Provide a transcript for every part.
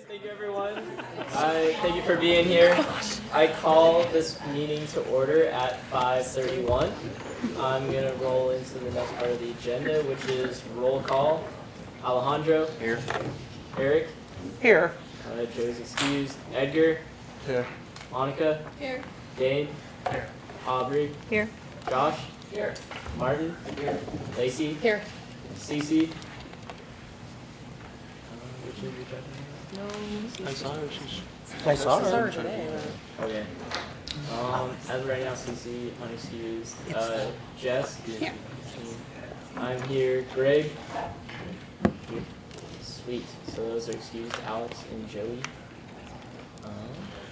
Thank you, everyone. Thank you for being here. I call this meeting to order at 5:31. I'm going to roll into the next part of the agenda, which is roll call. Alejandro. Here. Eric. Here. Joe's excused. Edgar. Here. Monica. Here. Dane. Here. Aubrey. Here. Josh. Here. Martin. Here. Lacey. Here. Cece. I saw her. I saw her. Okay. As of right now, Cece unexcused. Jess. Here. I'm here. Greg. Here. Sweet. So those are excused. Alex and Joey.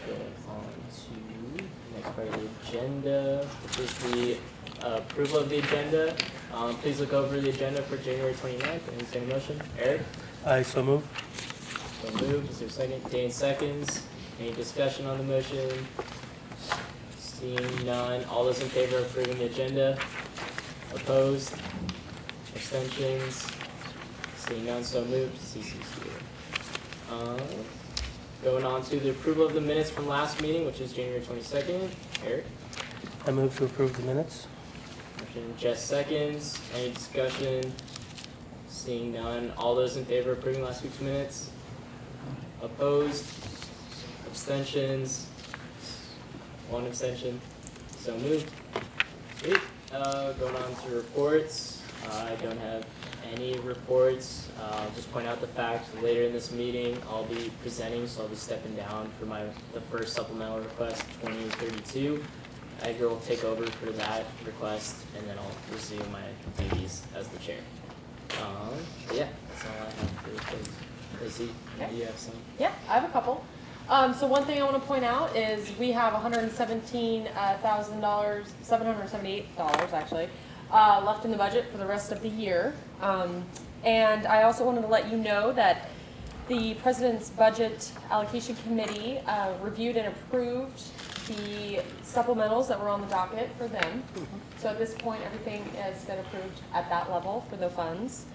Going on to the next part of the agenda, which is the approval of the agenda. Please look over the agenda for January 29th and entertain a motion. Eric? I so move. So moved. Is there a second? Dane seconds. Any discussion on the motion? Seeing none. All those in favor of approving the agenda? Opposed? Abstentions? Seeing none, so moved. CC's here. Going on to the approval of the minutes from last meeting, which is January 22nd. Eric? I move to approve the minutes. Motion, Jess seconds. Any discussion? Seeing none. All those in favor of approving last week's minutes? Opposed? Abstentions? One abstention. So moved. Sweet. Going on to reports. I don't have any reports. I'll just point out the fact later in this meeting I'll be presenting, so I'll be stepping down for the first supplemental request, 2032. Edgar will take over for that request, and then I'll resume my duties as the chair. Yeah, that's all I have for reports. Lacey, do you have some? Yeah, I have a couple. So one thing I want to point out is we have $117,000, $778 actually, left in the budget for the rest of the year. And I also wanted to let you know that the President's Budget Allocation Committee reviewed and approved the supplementals that were on the docket for them. So at this point, everything has been approved at that level for the funds.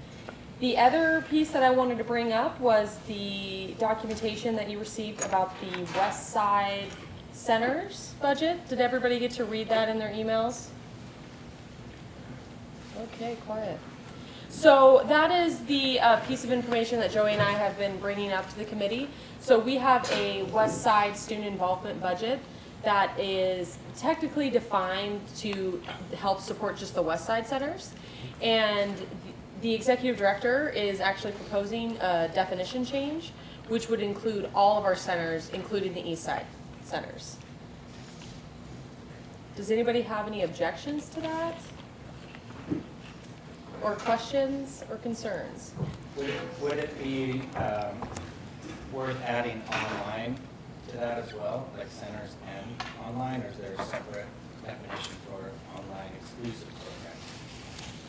The other piece that I wanted to bring up was the documentation that you received about the West Side Center's budget. Did everybody get to read that in their emails? Okay, quiet. So that is the piece of information that Joey and I have been bringing up to the committee. So we have a West Side student involvement budget that is technically defined to help support just the West Side centers. And the executive director is actually proposing a definition change, which would include all of our centers, including the East Side centers. Does anybody have any objections to that? Or questions or concerns? Would it be worth adding online to that as well, like centers and online, or is there a separate definition for online exclusive program?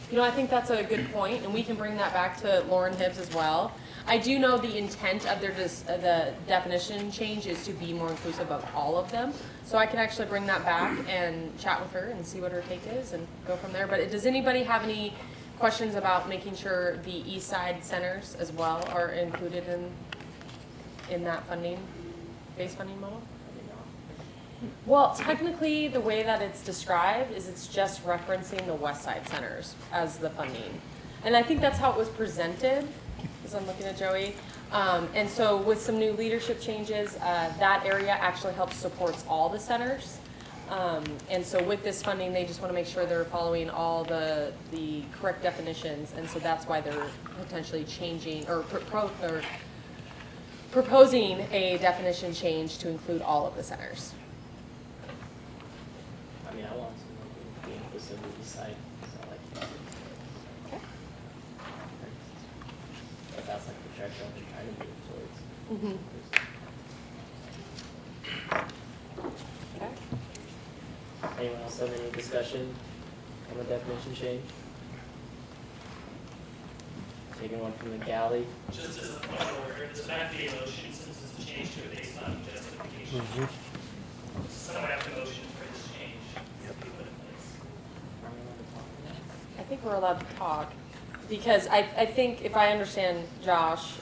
You know, I think that's a good point, and we can bring that back to Lauren Hibbs as well. I do know the intent of the definition change is to be more inclusive of all of them. So I can actually bring that back and chat with her and see what her take is and go from there. But does anybody have any questions about making sure the East Side centers as well are included in that funding, base funding model? Well, technically, the way that it's described is it's just referencing the West Side centers as the funding. And I think that's how it was presented, as I'm looking at Joey. And so with some new leadership changes, that area actually helps supports all the centers. And so with this funding, they just want to make sure they're following all the correct definitions. And so that's why they're potentially changing or proposing a definition change to include all of the centers. I mean, I want to be inclusive of the East Side. So like, Okay. but that's like the direction I've been trying to move towards. Okay. Anyone else have any discussion on the definition change? Taking one from the galley. Just as a point of order, this might be a motion since it's a change to a baseline justification. Someone have to motion for this change to be put in place. I think we're allowed to talk. because I think if I understand Josh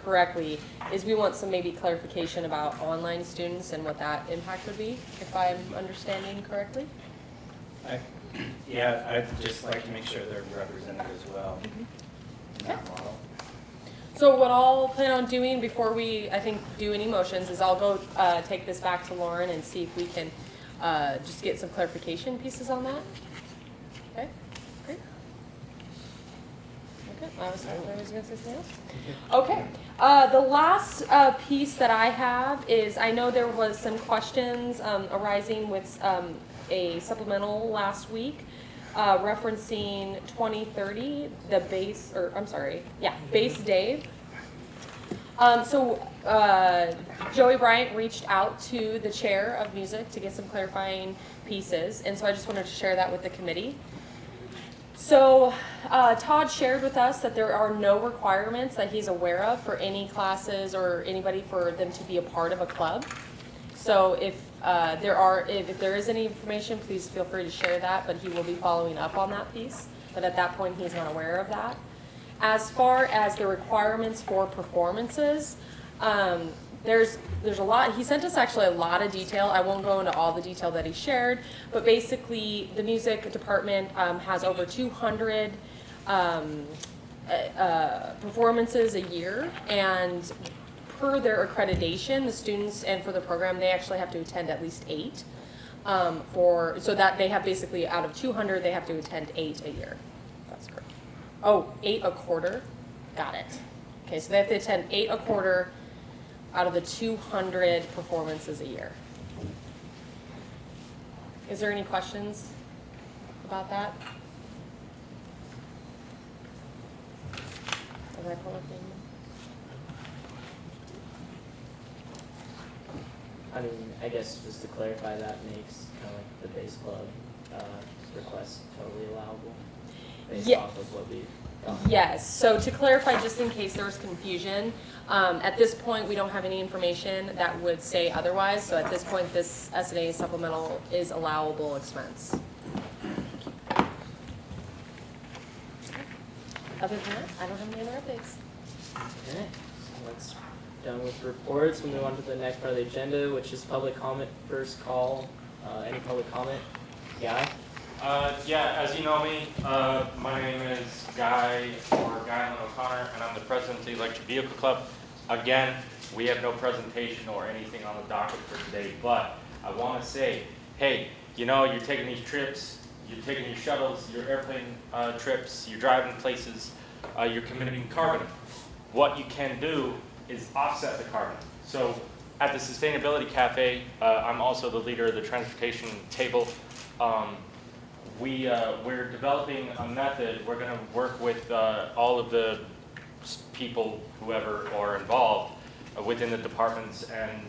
correctly, is we want some maybe clarification about online students and what that impact would be, if I'm understanding correctly. Yeah, I'd just like to make sure they're represented as well in that model. So what I'll plan on doing before we, I think, do any motions is I'll go take this back to Lauren and see if we can just get some clarification pieces on that. Okay, great. Okay, I was gonna say something else. Okay, the last piece that I have is, I know there was some questions arising with a supplemental last week referencing 2030, the base, or I'm sorry, yeah, base day. So Joey Bryant reached out to the chair of music to get some clarifying pieces, and so I just wanted to share that with the committee. So Todd shared with us that there are no requirements that he's aware of for any classes or anybody for them to be a part of a club. So if there is any information, please feel free to share that, but he will be following up on that piece. But at that point, he's not aware of that. As far as the requirements for performances, there's a lot. He sent us actually a lot of detail. I won't go into all the detail that he shared, but basically the music department has over 200 performances a year, and per their accreditation, the students and for the program, they actually have to attend at least 8. So that they have basically out of 200, they have to attend 8 a year. That's correct. Oh, 8 a quarter. Got it. Okay, so they have to attend 8 a quarter out of the 200 performances a year. Is there any questions about that? Did I pull up the- I mean, I guess just to clarify, that makes kind of like the base club request totally allowable based Yeah. off of what we've done. Yes, so to clarify, just in case there was confusion, at this point, we don't have any information that would say otherwise, so at this point, this S&A supplemental is allowable expense. Other than that, I don't have any other updates. Okay, so let's done with reports. We move on to the next part of the agenda, which is public comment. First call. Any public comment? Guy? Yeah, as you know me, my name is Guy, or Guy O'Connor, and I'm the president of the Electric Vehicle Club. Again, we have no presentation or anything on the docket for today, but I want to say, hey, you know, you're taking these trips, you're taking your shuttles, your airplane trips, you're driving places, you're committing carbon. What you can do is offset the carbon. So at the Sustainability Cafe, I'm also the leader of the transportation table. We're developing a method. We're going to work with all of the people, whoever are involved within the departments and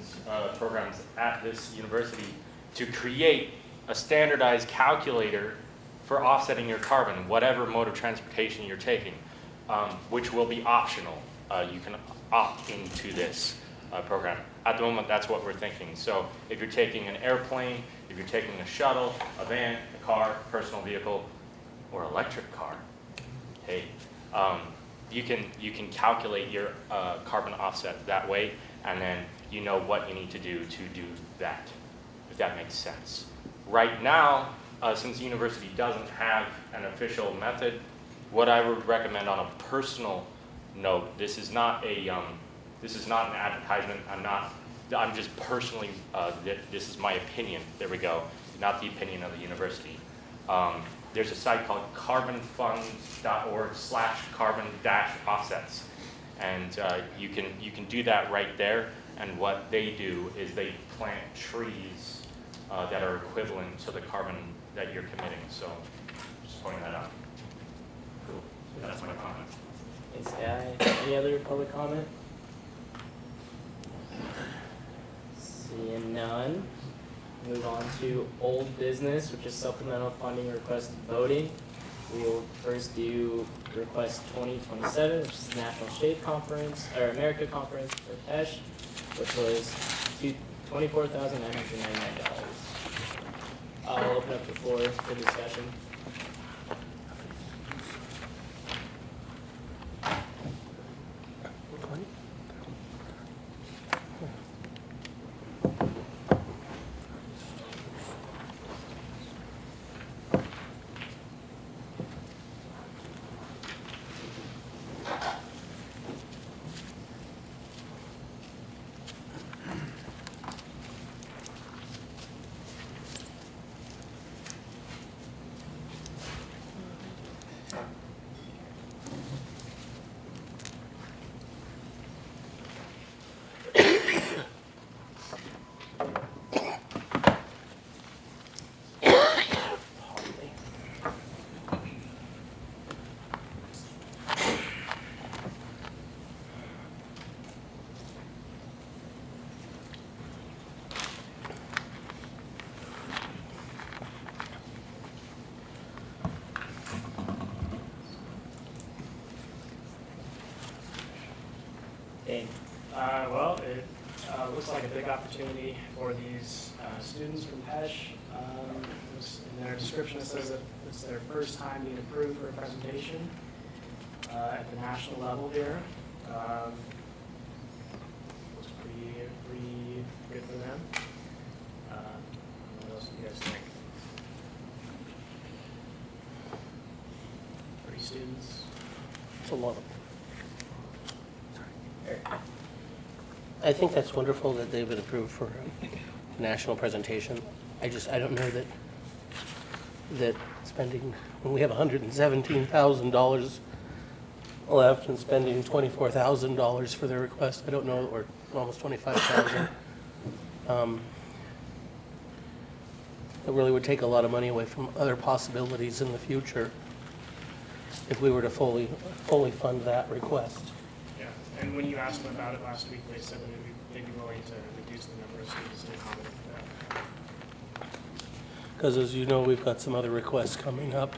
programs at this university to create a standardized calculator for offsetting your carbon, whatever mode of transportation you're taking, which will be optional. You can opt into this program. At the moment, that's what we're thinking. So if you're taking an airplane, if you're taking a shuttle, a van, a car, personal vehicle, or electric car, hey, you can calculate your carbon offset that way, and then you know what you need to do that, if that makes sense. Right now, since the university doesn't have an official method, what I would recommend on a personal note, this is not an advertisement. I'm just personally, this is my opinion. There we go. Not the opinion of the university. There's a site called carbonfunds.org/carbon-offsets. And you can do that right there. And what they do is they plant trees that are equivalent to the carbon that you're committing. So just pointing that out. Cool. That's my comment. Thanks, Guy. Any other public comment? Seeing none. Move on to old business, which is supplemental funding request voting. We will first do request 2027, which is National Shade Conference, or America Conference for PESH, which was $24,999. I'll open up the floor for discussion. Dane? Well, it looks like a big opportunity for these students from PESH. In their description, it says that it's their first time being approved for a presentation at the national level here. Looks pretty good for them. What else do you guys think? 30 students. It's a lot of. Eric? I think that's wonderful that they've been approved for a national presentation. I don't know that spending, when we have $117,000 left and spending $24,000 for their request, I don't know, or almost $25,000. It really would take a lot of money away from other possibilities in the future if we were to fully fund that request. Yeah, and when you asked them about it last week, they said that they'd be willing to reduce the number of students to accommodate for that. Because as you know, we've got some other requests coming up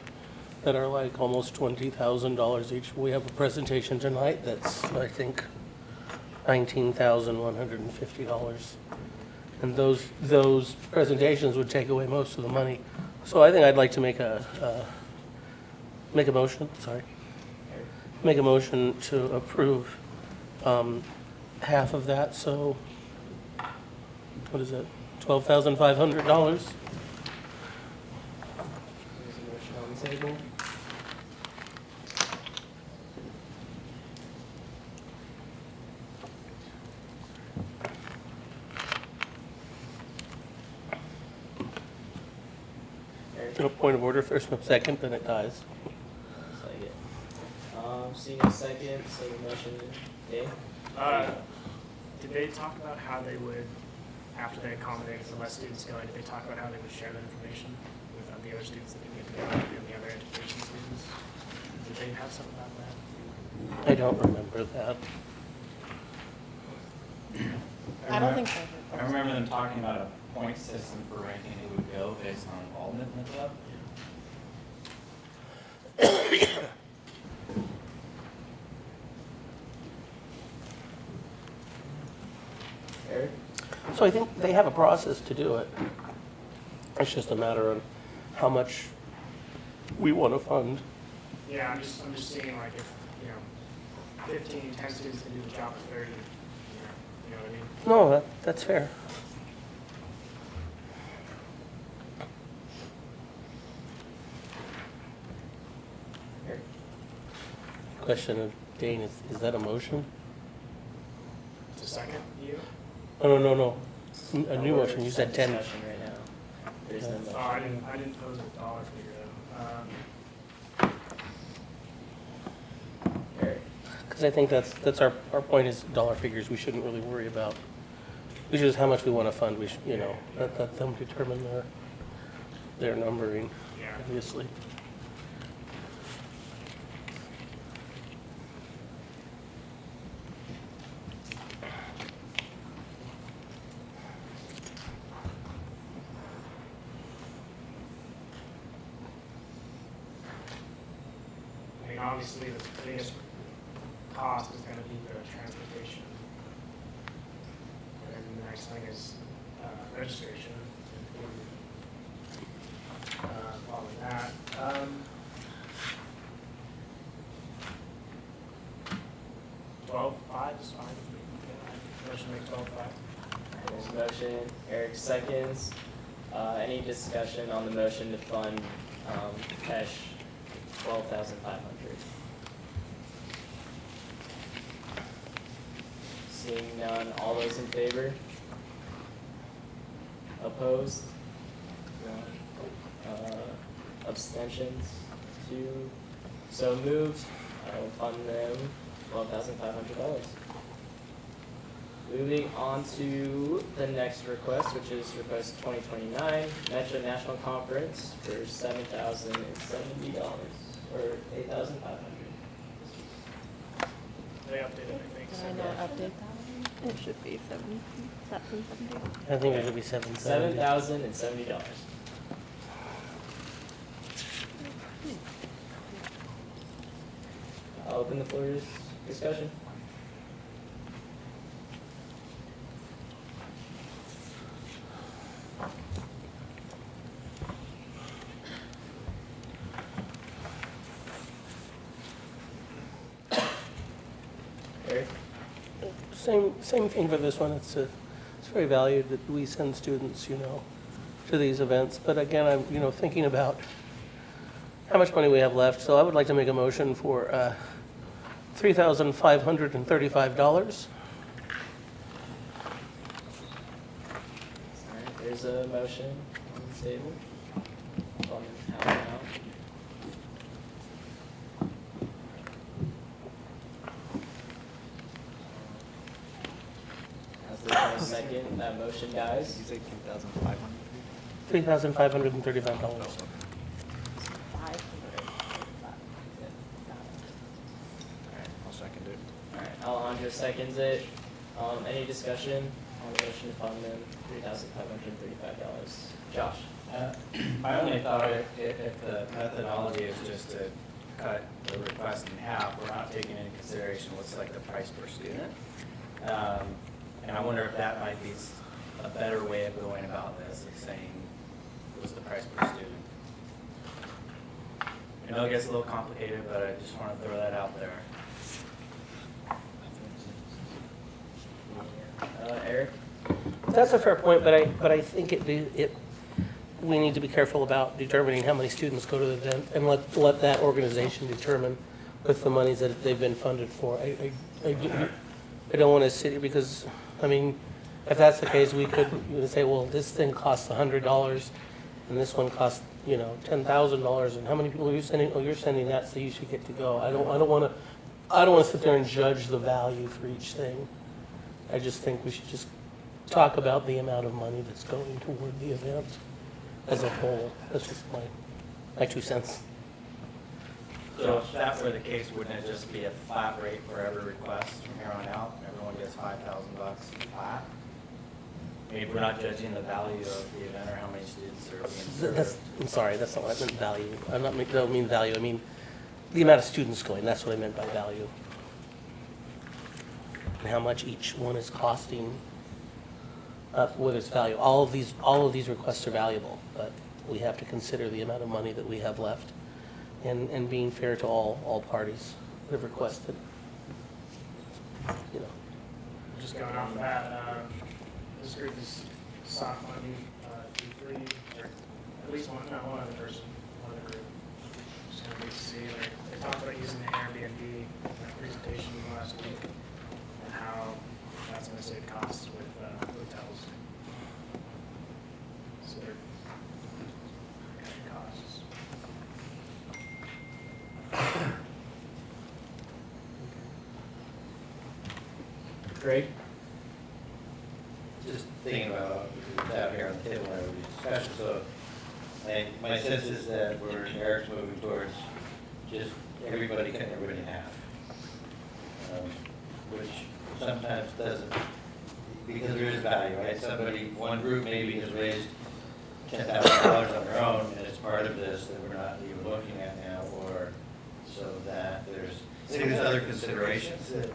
that are like almost $20,000 each. We have a presentation tonight that's, I think, $19,150. And those presentations would take away most of the money. So I think I'd like to make a motion, make a motion to approve half of that, so what is it, $12,500? There's a motion on the table. Eric? No point of order, if there's no second, then it dies. Looks like it. Seeing a second, so the motion, Dave? Did they talk about how they would, after they accommodated the less students going, did they talk about how they would share that information with the other students that didn't get to go and the other education students? Did they have something about that? I don't remember that. I don't think so. I remember them talking about a point system for ranking who would go based on involvement in the club. Eric? So I think they have a process to do it. It's just a matter of how much we want to fund. Yeah, I'm just seeing like if, 15, 10 students can do the job of 30, you know what I mean? No, that's fair. Eric? Question of Dane, is that a motion? It's a second, you? Oh, no. A new We're motion, you just said in 10. discussion right now. There's no motion. Oh, I didn't pose a dollar figure though. Eric? Because I think that's our point is dollar figures we shouldn't really worry about. It's just how much we want to fund, we should, let them determine their numbering, Yeah. obviously. I mean, obviously, the biggest cost is gonna be the transportation. And then the next thing is, registration and food. Following that, 12.5 is fine. Motion make 12.5. There's a motion, Eric seconds. Any discussion on the motion to fund, cash $12,500? Seeing none, all those in favor? Opposed? None. Abstentions? 2. So moved. I will fund them $12,500. Moving on to the next request, which is request 2029, Metro National Conference for $7,070, or $8,500. They updated, I think. Did I not update that? It should be 770. I think it should be 770. $7,070. I'll open the floor to discussion. Eric? Same thing for this one. It's very valued that we send students, to these events. But again, I'm, thinking about how much money we have left. So I would like to make a motion for $3,535. All right, there's a motion on the table. Alderman Howard now. As there's no second, that motion dies. You say 2,500? $3,535. $500. I'll second it. All right, Alejandro seconds it. Any discussion on the motion to fund them $3,535? Josh? My only thought, if the methodology is just to cut the request in half, we're not taking into consideration what's like the price per student. And I wonder if that might be a better way of going about this, of saying, what's the price per student? I know it gets a little complicated, but I just want to throw that out there. Eric? That's a fair point, but I think we need to be careful about determining how many students go to the event and let that organization determine with the monies that they've been funded for. I don't want to sit here because, if that's the case, we could say, well, this thing costs $100 and this one costs, $10,000, and how many people are you sending? Oh, you're sending that, so you should get to go. I don't want to sit there and judge the value for each thing. I just think we should just talk about the amount of money that's going toward the event as a whole. That's just my 2 cents. So if that were the case, wouldn't it just be a flat rate for every request from here on out? Everyone gets $5,000 flat? Maybe we're not judging the value of the event or how many students are being served. I'm sorry, that's not what I meant value. I don't mean value, I mean the amount of students going. That's what I meant by value. And how much each one is costing, whether it's value. All of these requests are valuable, but we have to consider the amount of money that we have left and being fair to all parties that have requested. Just going off of that, this group is soft funding D3, or at least one other person, one other group. Just kind of good to see. They talked about using the Airbnb presentation last week and how that's going to save costs with hotels. So they're cutting costs. Greg? Just thinking about that here on the table and everybody's discussion, so my sense is that Eric's moving towards just everybody cutting everybody in half. Which sometimes doesn't, because there is value, right? One group maybe has raised $10,000 on their own, and it's part of this that we're not even looking at now, or so that there's other considerations that,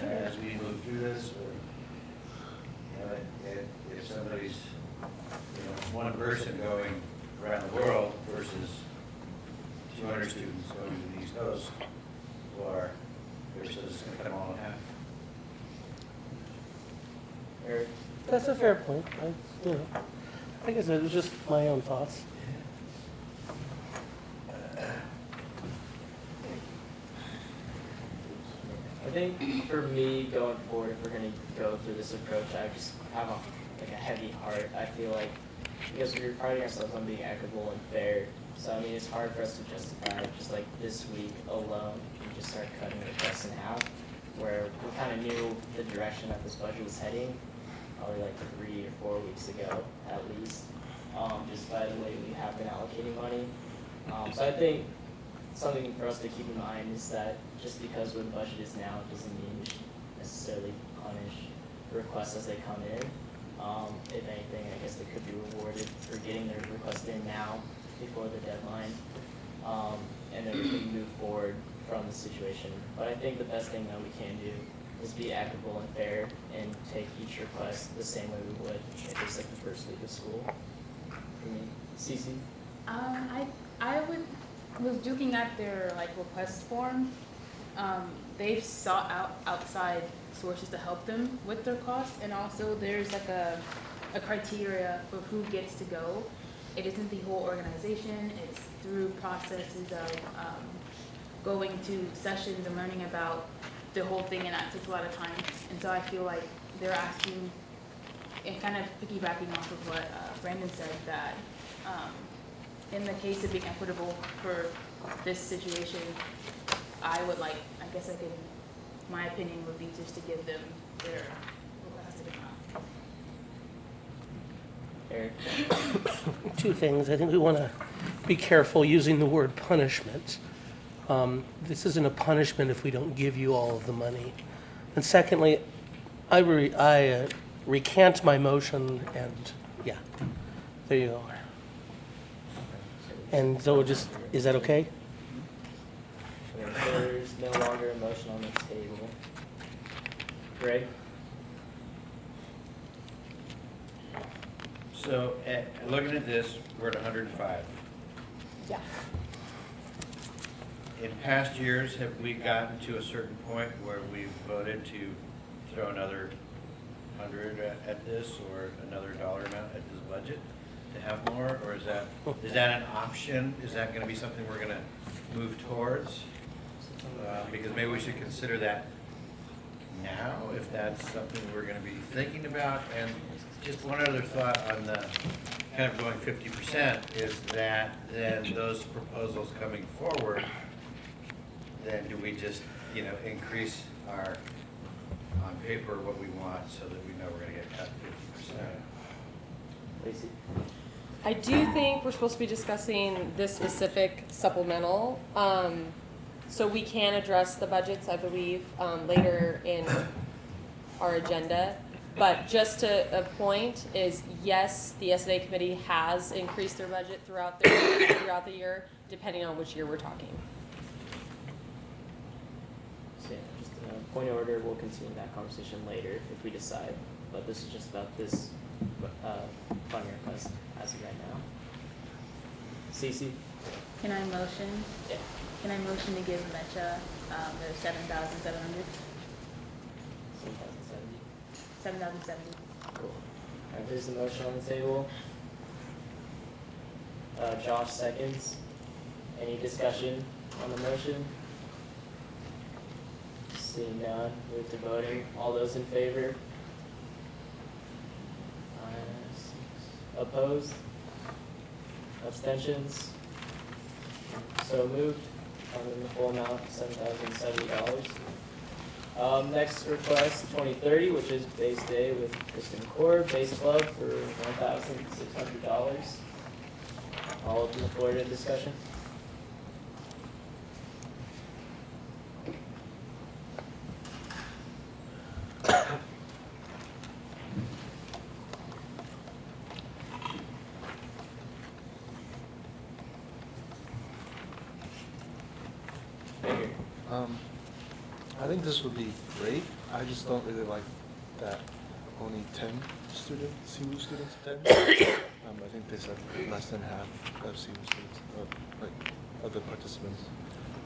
as we move through this, or, if somebody's, one person going around the world versus 200 students going to the East Coast, or versus it's going to come all in half. Eric? That's a fair point. I guess it was just my own thoughts. I think for me, going forward, if we're going to go through this approach, I just have a heavy heart. I feel like because we're priding ourselves on being equitable and fair, so it's hard for us to justify just like this week alone, we just start cutting requests in half, where we kind of knew the direction that this budget was heading, probably like 3 or 4 weeks ago at least, just by the way we have been allocating money. So I think something for us to keep in mind is that just because where the budget is now doesn't mean we should necessarily punish requests as they come in. If anything, I guess they could be rewarded for getting their request in now before the deadline, and then we can move forward from the situation. But I think the best thing that we can do is be equitable and fair and take each request the same way we would if it's like the first week of school. Cece? I was looking at their request form. they've sought out outside sources to help them with their costs, and also there's like a criteria for who gets to go. It isn't the whole organization, it's through processes of going to sessions and learning about the whole thing, and that takes a lot of time. And so I feel like they're asking, and kind of piggybacking off of what Brandon said, that in the case of being equitable for this situation, I would like, I guess I could, my opinion would be just to give them their requested amount. Eric? Two things. I think we want to be careful using the word punishment. This isn't a punishment if we don't give you all of the money. And secondly, I recant my motion, and yeah, there you go. And so just, is that okay? There's no longer a motion on the table. Greg? So, looking at this, we're at 105. Yeah. In past years, have we gotten to a certain point where we voted to throw another 100 at this, or another dollar amount at this budget to have more, or is that an option? Is that going to be something we're going to move towards? Because maybe we should consider that now, if that's something we're going to be thinking about. And just one other thought on the kind of going 50% is that then those proposals coming forward, then do we just, increase our, on paper, what we want, so that we know we're going to get cut 50%? Lacey? I do think we're supposed to be discussing this specific supplemental. So we can address the budgets, I believe, later in our agenda. But just to a point is, yes, the S&A committee has increased their budget throughout the year, depending on which year we're talking. So yeah, just a point of order, we'll continue that conversation later if we decide. But this is just about this funding request as of right now. Cece? Can I motion? Yeah. Can I motion to give Mecha their 7,700? 7,070. 7,070. Cool. Alright, there's the motion on the table. Josh seconds. Any discussion on the motion? Seeing none, move to voting. All those in favor? 6. Opposed? Abstentions? So moved. In the full amount, $7,070. Next request, 2030, which is base day with Kristen Core, base club for $1,600. I'll open the floor to discussion. I think this would be great. I just don't really like that only 10 CWU students attend. I think they said less than half of CWU students, of the participants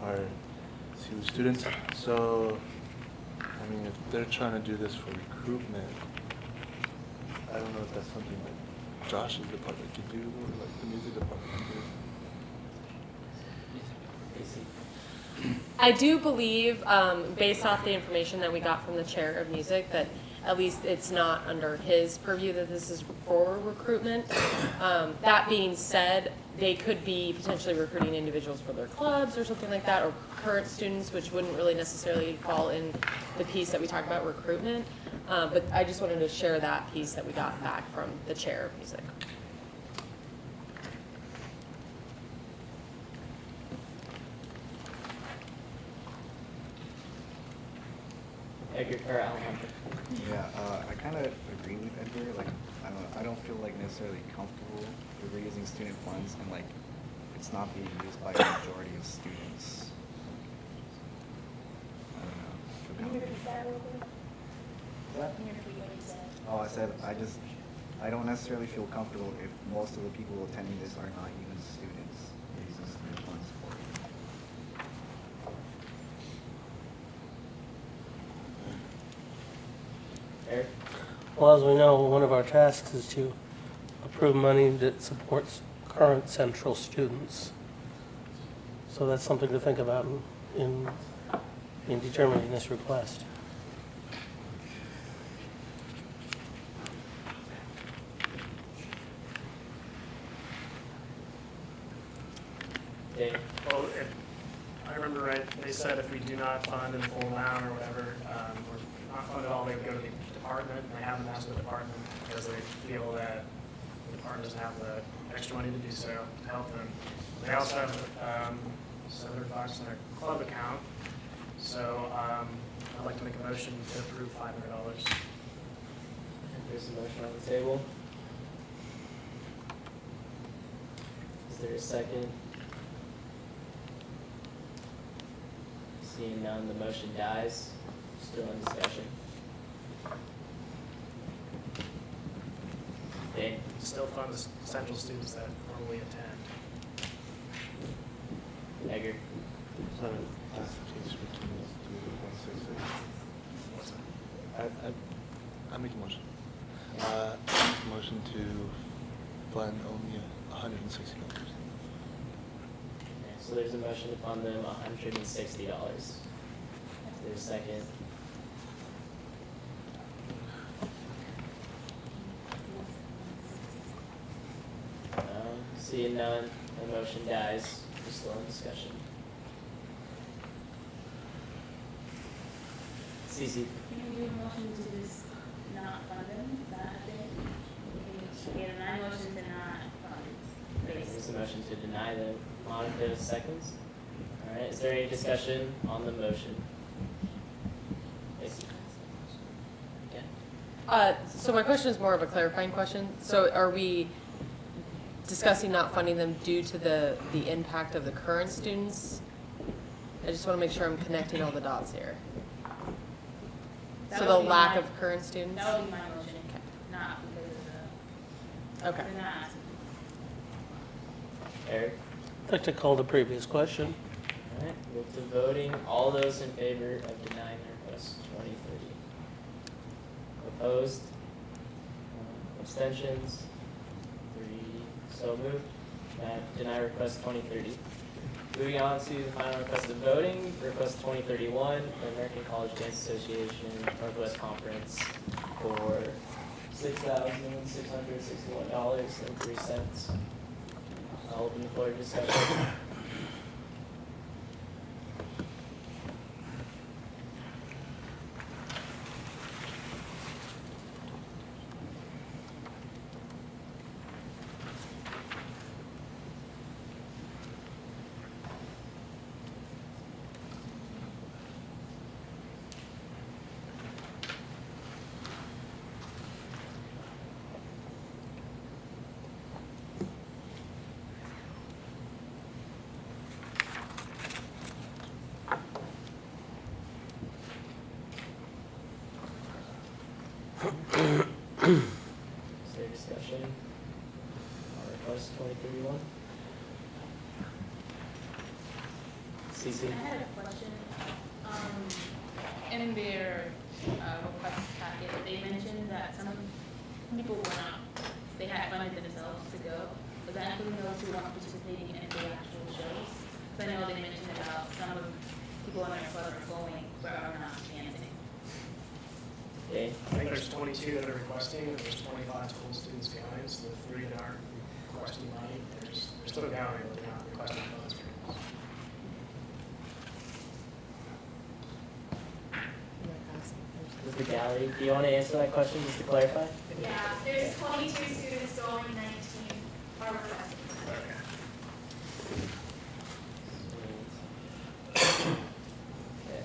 are CWU students. So, I mean, if they're trying to do this for recruitment, I don't know if that's something that Josh's department could do, or like the music department could do. I do believe, based off the information that we got from the chair of music, that at least it's not under his purview that this is for recruitment. That being said, they could be potentially recruiting individuals for their clubs or something like that, or current students, which wouldn't really necessarily fall in the piece that we talk about recruitment. But I just wanted to share that piece that we got back from the chair of music. Edgar, or Alejandro? Yeah, I kind of agree with Edgar. Like, I don't feel like necessarily comfortable with reusing student funds, and like it's not being used by the majority of students. I don't know. Feel comfortable. What? Oh, I said I don't necessarily feel comfortable if most of the people attending this are not even students. They're using student funds for it. Eric? Well, as we know, one of our tasks is to approve money that supports current central students. So that's something to think about in determining this request. Dave? Well, if I remember right, they said if we do not fund in full amount or whatever, or not fund at all, they would go to the department, and they haven't asked the department because they feel that the department doesn't have the extra money to do so, to help them. They also have, $700 in their club account, so, I'd like to make a motion to approve $500. There's a motion on the table. Is there a second? Seeing none, the motion dies. Still in discussion. Dave? Still fund the central students that normally attend. Egger? So that's the case between those two, 166. What's that? I make a motion. Make a motion to fund only $160. So there's a motion to fund them $160. Is there a second? Seeing none, the motion dies. We're still in discussion. Cece? Can you do a motion to just not fund them? Is that a thing? You can get a motion to not fund. There's a motion to deny the Monica seconds. All right, is there any discussion on the motion? Lacey? Yeah. So my question is more of a clarifying question. So are we discussing not funding them due to the impact of the current students? I just want to make sure I'm connecting all the dots here. That So would the be lack my- of current students? That would be my motion, not because of Okay. the, they're not asking. Eric? I'd like to call the previous question. All right, move to voting. All those in favor of denying the request 2030? Opposed? Abstentions? 3 so moved. Deny request 2030. Moving on to the final request of voting, request 2031, the American College Dance Association Northwest Conference for $6,661.03. I'll open the floor to discussion. Is there discussion on request 2031? Cece? I had a question. In their request packet, they mentioned that some people were not, they had funded themselves to go. Was that including those who weren't participating in the actual shows? Because I know they mentioned about some of people in their club are going but are not dancing. Okay. I think there's 22 that are requesting, and there's 25 total students behind, so the 3 that aren't requesting money, they're still going, but they're not requesting funds for us. Mr. Galley, do you want to answer that question just to clarify? Yeah, there's 22 students going, 19 are requesting. Okay.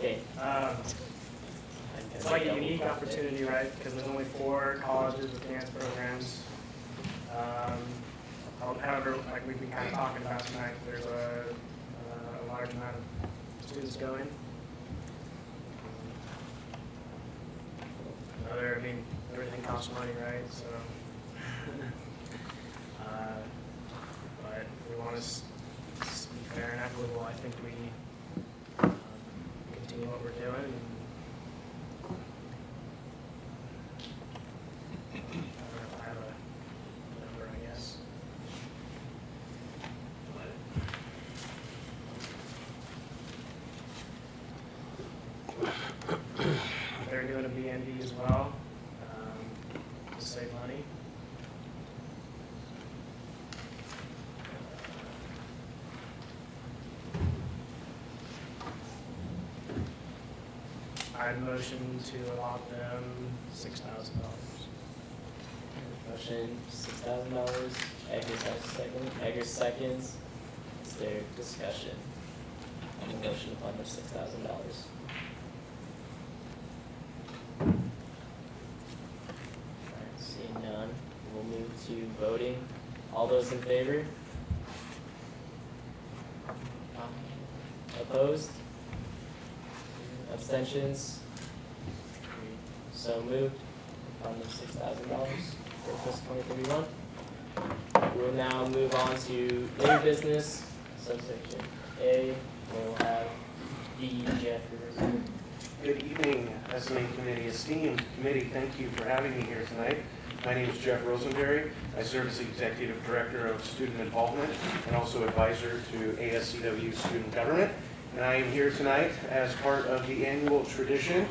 Okay. It's like a unique opportunity, right? Because there's only 4 colleges with dance programs. However, like we've been kind of talking about tonight, there's a large amount of students going. I mean, everything costs money, right? So, well, to save money. I'd motion to allot them $6,000. Motion, $6,000. Eggers has a second. Eggers seconds. Is there discussion on the motion to fund the $6,000? Alright, seeing none, we'll move to voting. All those in favor? Opposed? Abstentions? So moved. Fund the $6,000 for fiscal 2031. We will now move on to new business, subsection A. We'll have D. Jeffrey. Good evening, S&A Committee. Esteemed committee, thank you for having me here tonight. My name is Jeff Rosenberry. I serve as the Executive Director of Student Involvement and also advisor to ASCW Student Government. And I am here tonight as part of the annual tradition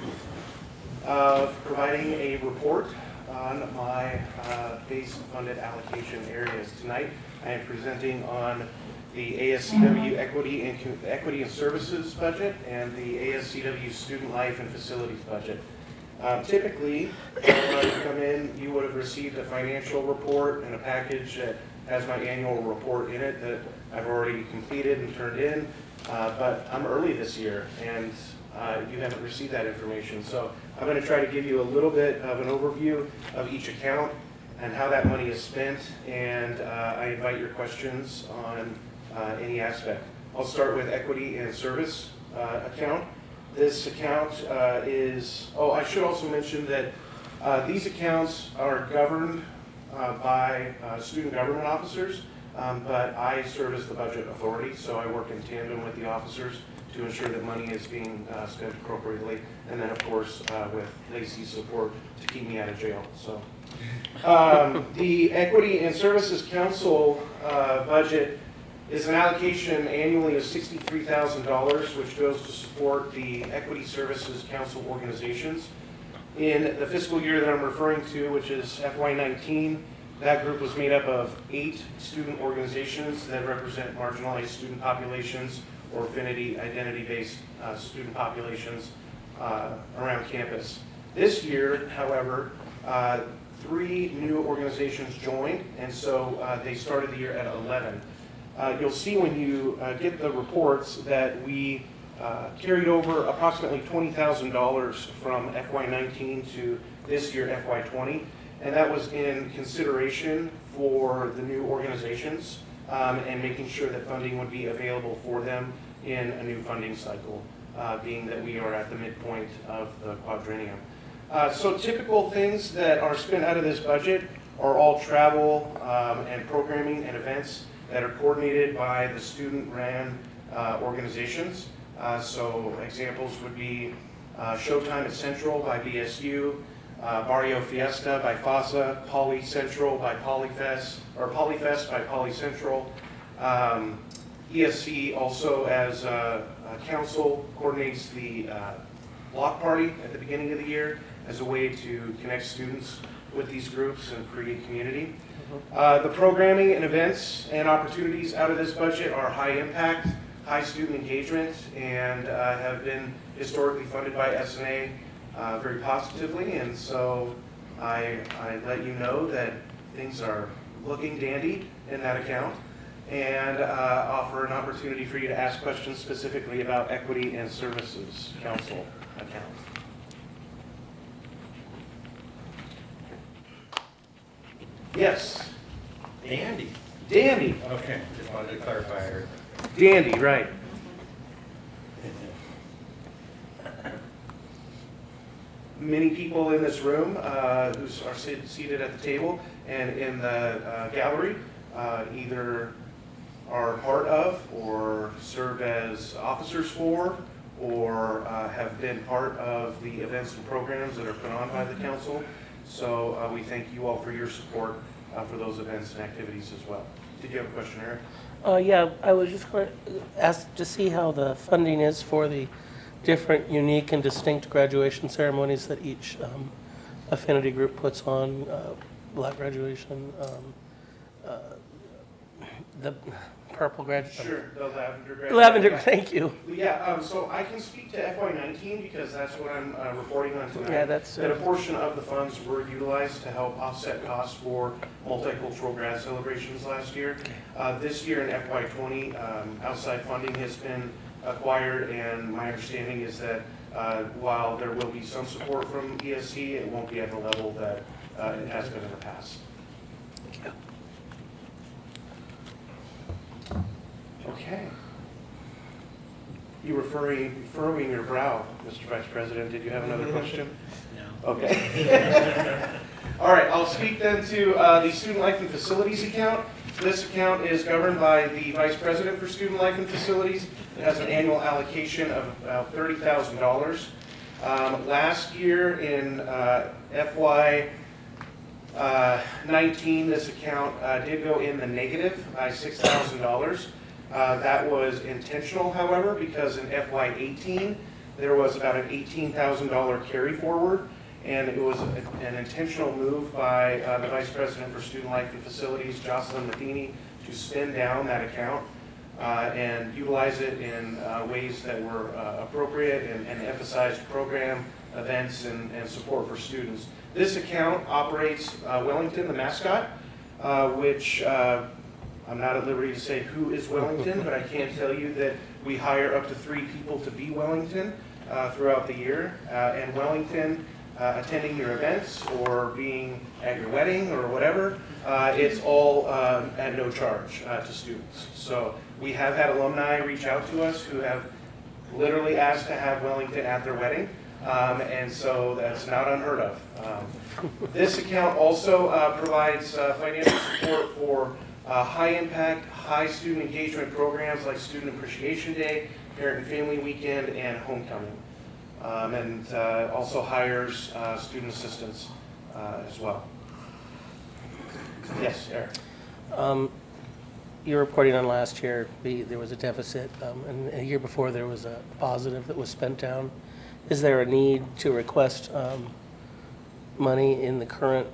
of providing a report on my base funded allocation areas. Tonight, I am presenting on the ASCW Equity and Services budget and the ASCW Student Life and Facilities budget. Typically, when you come in, you would have received a financial report and a package that has my annual report in it that I've already completed and turned in, but I'm early this year and you haven't received that information. So I'm going to try to give you a little bit of an overview of each account and how that money is spent, and I invite your questions on any aspect. I'll start with equity and service account. This account I should also mention that these accounts are governed by student government officers, but I serve as the budget authority, so I work in tandem with the officers to ensure that money is being spent appropriately, and then of course with Lacey's support to keep me out of jail. So the Equity and Services Council budget is an allocation annually of $63,000, which goes to support the Equity Services Council organizations. In the fiscal year that I'm referring to, which is FY19, that group was made up of 8 student organizations that represent marginalized student populations or affinity identity-based student populations around campus. This year, however, 3 new organizations joined, and so they started the year at 11. You'll see when you get the reports that we carried over approximately $20,000 from FY19 to this year, FY20, and that was in consideration for the new organizations and making sure that funding would be available for them in a new funding cycle, being that we are at the midpoint of the quadrennium. So typical things that are spent out of this budget are all travel and programming and events that are coordinated by the student-ran organizations. So examples would be Showtime at Central by BSU, Barrio Fiesta by FASA, Poly Central by Polyfest, or Polyfest by Poly Central. ESC also as a council coordinates the block party at the beginning of the year as a way to connect students with these groups and create community. The programming and events and opportunities out of this budget are high impact, high student engagement, and have been historically funded by S&A very positively. And so I let you know that things are looking dandy in that account, and offer an opportunity for you to ask questions specifically about Equity and Services Council account. Yes. Dandy. Dandy. Okay, just wanted to clarify here. Dandy, right. Many people in this room who are seated at the table and in the gallery either are part of or serve as officers for or have been part of the events and programs that are put on by the council. So we thank you all for your support for those events and activities as well. Did you have a question, Eric? Yeah, I was just going to ask to see how the funding is for the different unique and distinct graduation ceremonies that each affinity group puts on, black graduation, the purple Sure, the lavender graduation. Lavender, Yeah. thank you. Yeah, so I can speak to FY19 because that's what I'm reporting on tonight. Yeah, that's, That a portion of the funds were utilized to help offset costs for multicultural grad celebrations last year. This year in FY20, outside funding has been acquired, and my understanding is that while there will be some support from ESC, it won't be at the level that it has been in the past. Thank you. Okay. You were furrowing your brow, Mr. Vice President. Did you have another question? No. Okay. All right, I'll speak then to the Student Life and Facilities account. This account is governed by the Vice President for Student Life and Facilities. It has an annual allocation of about $30,000. Last year in FY 19, this account did go in the negative by $6,000. That was intentional, however, because in FY 18, there was about an $18,000 carry forward, and it was an intentional move by the Vice President for Student Life and Facilities, Jocelyn Matheny, to spend down that account and utilize it in ways that were appropriate and emphasized program, events, and support for students. This account operates Wellington, the mascot, which I'm not at liberty to say who is Wellington, but I can tell you that we hire up to 3 people to be Wellington throughout the year. And Wellington, attending your events or being at your wedding or whatever, it's all at no charge to students. So we have had alumni reach out to us who have literally asked to have Wellington at their wedding. And so that's not unheard of. This account also provides financial support for high-impact, high student engagement programs like Student Appreciation Day, Parent and Family Weekend, and Homecoming. And also hires student assistants as well. Yes, Eric. You're reporting on last year, there was a deficit, and a year before there was a positive that was spent down. Is there a need to request money in the current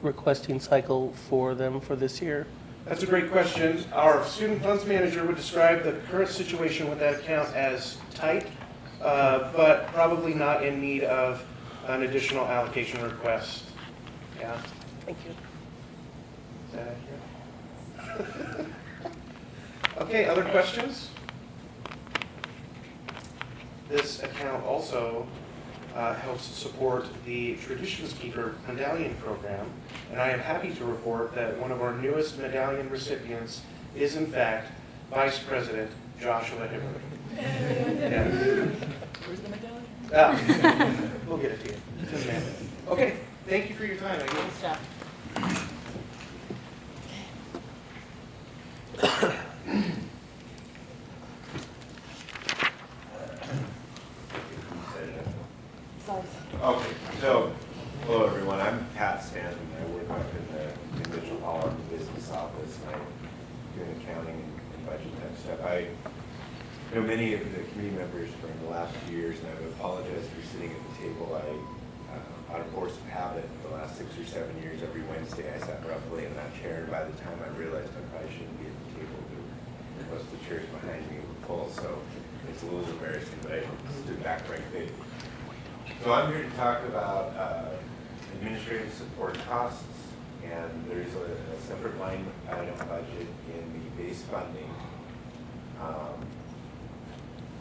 requesting cycle for them for this year? That's a great question. Our student funds manager would describe the current situation with that account as tight, but probably not in need of an additional allocation request. Yeah. Thank you. Is that accurate? Okay, other questions? This account also helps support the Traditions Keeper Medallion Program, and I am happy to report that one of our newest medallion recipients is in fact Vice President Joshua Hibbert. Yeah. Where's the medallion? We'll get it to you. It's in a minute. Okay, thank you for your time. I guess. Thanks, Jeff. Sorry. Okay, so, hello everyone, I'm Pat Stanton. I work up in the individual hall of the business office, and I'm doing accounting and budget type stuff. I know many of the committee members from the last few years, and I would apologize for sitting at the table. Out of force of habit, the last 6 or 7 years, every Wednesday I sat roughly in that chair, and by the time I realized I probably shouldn't be at the table, most of the chairs behind me were full, so it's a little embarrassing, but I stood back frankly. So I'm here to talk about administrative support costs, and there's a separate line item budget in the base funding.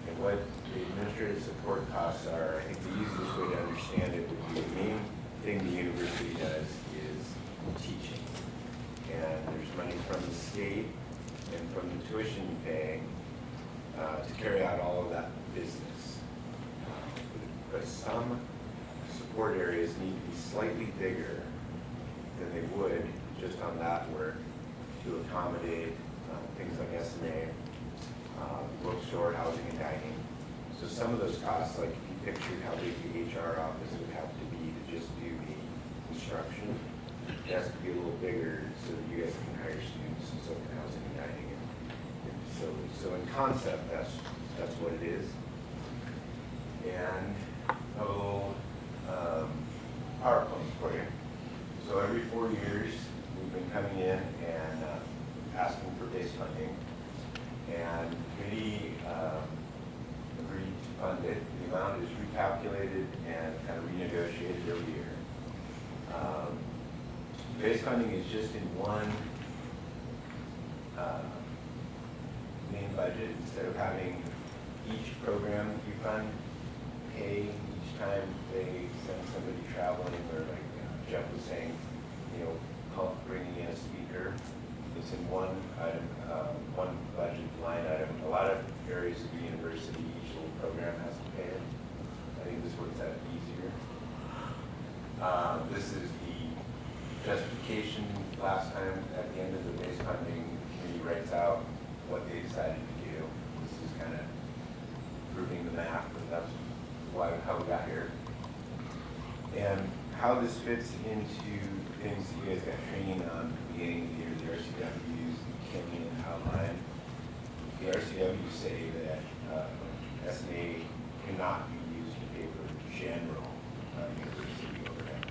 And what the administrative support costs are, I think the easiest way to understand it would be the main thing the university does is teaching. And there's money from the state and from the tuition you pay to carry out all of that business. But some support areas need to be slightly bigger than they would just on that work to accommodate things like S&A, bookstore, housing, and dining. So some of those costs, like if you pictured how big the HR office would have to be to just do the instruction, it has to be a little bigger so that you guys can hire students and so can housing and dining and facilities. So in concept, that's what it is. And a little So every 4 years, we've been coming in and asking for base funding. And the committee agreed to fund it. The amount is recalculated and kind of renegotiated every year. Base funding is just in one main budget instead of having each program that you fund pay each time they send somebody traveling, or like Jeff was saying, you know, bringing in a speaker. It's in one item, one budget line item. A lot of areas of the university, each little program has to pay it. I think this works out easier. This is the justification. Last time at the end of the base funding, committee writes out what they decided to do. This is kind of proving the math, and that's how we got here. And how this fits into things that you guys got training on at the beginning of the year, the RCWs came in and outlined. The RCWs say that S&A cannot be used to pay for general university overhead.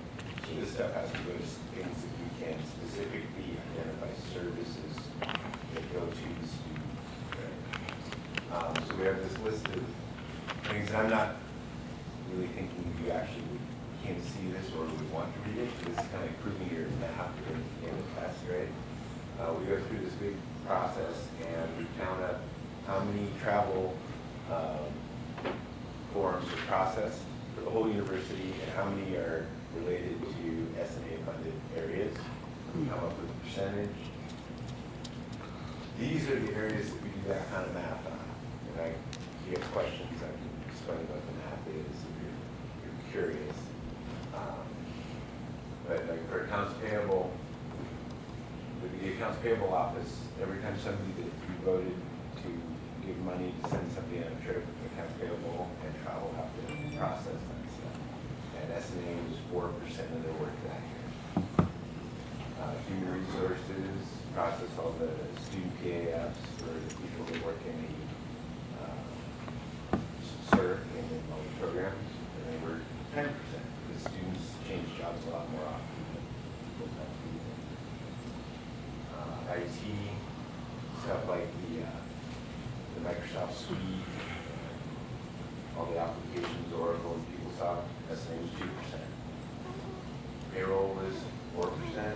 So this stuff has to go to things that we can specifically identify services that go to the student. Right? So we have this list of things, and I'm not really thinking you actually can see this or would want to read it. This is kind of proving your math in the test, right? We go through this big process and we count up how many travel forms are processed for the whole university and how many are related to S&A funded areas. We come up with a percentage. These are the areas that we do that kind of math on. And if you have questions, I can explain what the math is if you're curious. But like for accounts payable, with the accounts payable office, every time somebody that you voted to give money to send somebody on a trip, accounts payable and travel have to process that stuff. And S&A was 4% of their work that year. Human resources process all the student PAFs for the people that work in the CERC and in all the programs, and they were 10%. The students change jobs a lot more often than full-time people. IT, stuff like the Microsoft Suite, all the applications, Oracle and PeopleSoft, S&A was 2%. Payroll was 4%.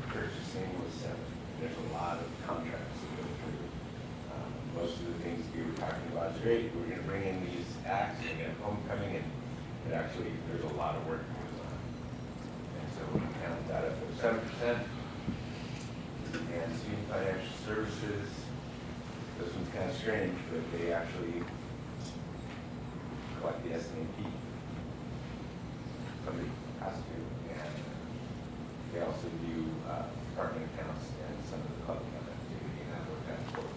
Purchasing was 7%. There's a lot of contracts that go through. Most of the things we were talking about is great. We're going to bring in these acts and get homecoming, and but actually there's a lot of work that goes on. And so we counted that up at 7%. And student financial services, this one's kind of strange, but they actually collect the S&A. Somebody has to, and they also do department accounts and some of the club account activity, and that worked out 4%.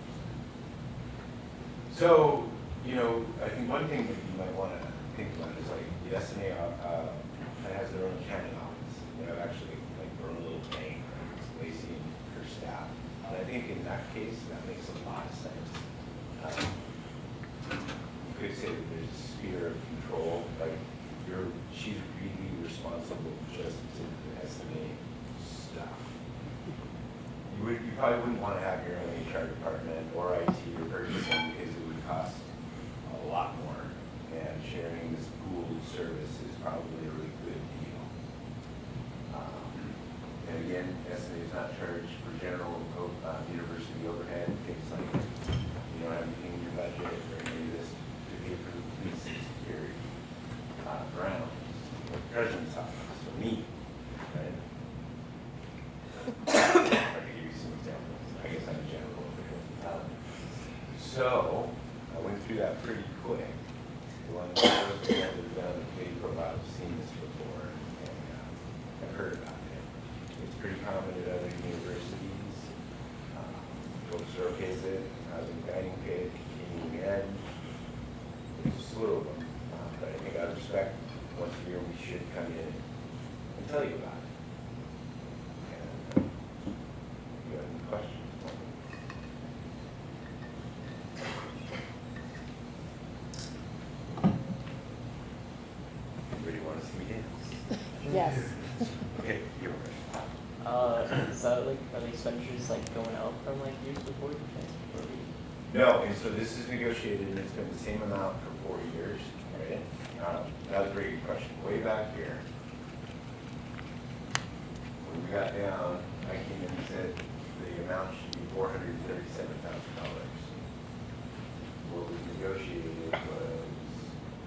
So, you know, I think one thing that you might want to think about is like the S&A has their own accounting office. You know, actually like their own little bank, right? It's Lacey and her staff. And I think in that case, that makes a lot of sense. You could say that there's a sphere of control, like she's really responsible just to the S&A stuff. You probably wouldn't want to have your own HR department or IT or purchasing because it would cost a lot more. And sharing this pooled service is probably a really good deal. And again, S&A is not charged for general university overhead. Things like you don't have anything in your budget or any of this to pay for the police and security, grounds, the president's office, or me, right? I can give you some examples. I guess I'm a general overhead. So I went through that pretty quick. The one that was done on the committee for a while, I've seen this before, and I've heard about it. It's pretty common at other universities. Folks are okay with it. Housing guiding pay, continuing ed. There's a slew of them. But I think out of respect, once a year we should come in and tell you about it. And if you have any questions? Anybody want to see me dance? Okay, you're right. Is that like, are the expenditures like going up from like years before the transfer? No, and so this is negotiated, and it's been the same amount for 4 years, right? That was a very good question. Way back here, when we got down, I came in and said the amount should be $437,000. What was negotiated was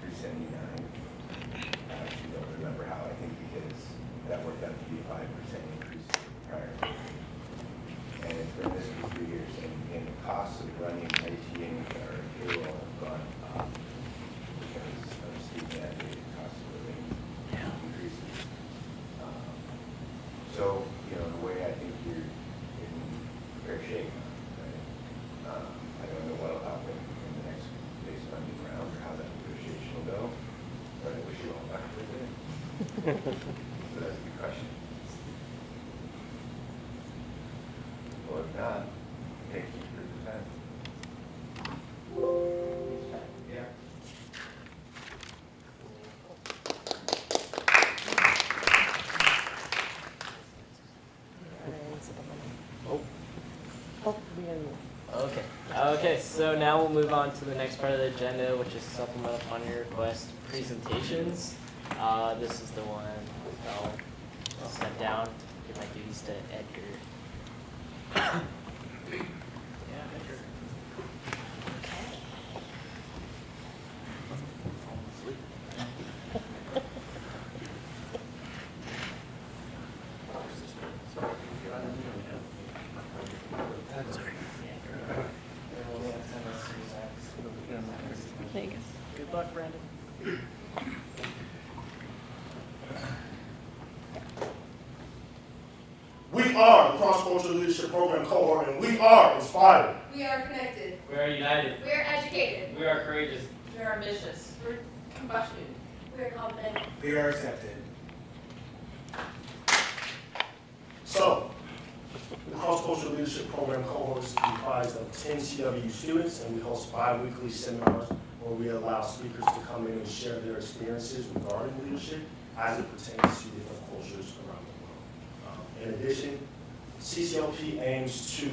379. I actually don't remember how, I think because that worked out to be a 5% increase prior. And it's been this for 3 years, and the costs of running IT and our payroll have gone up because of state mandated cost of living increases. So, you know, in a way, I think you're in fair shape, right? I don't know what'll happen in the next base funding round or how that negotiation will go, but I wish you all luck with it. So that's a good question. Well, if not, thank you for the time. Yeah. Okay. Okay, so now we'll move on to the next part of the agenda, which is supplemental funding request presentations. This is the one I'll step down, give my duties to Edgar. Yeah, Edgar. Thanks. Good luck, Brandon. We are the Cross-Cultural Leadership Program cohort, and we are inspired. We are connected. We are united. We are educated. We are courageous. We are ambitious. We're compassionate. We are confident. We are accepted. So, the Cross-Cultural Leadership Program cohort is comprised of 10 CWU students, and we host bi-weekly seminars where we allow speakers to come in and share their experiences regarding leadership as it pertains to different cultures around the world. In addition, CCLP aims to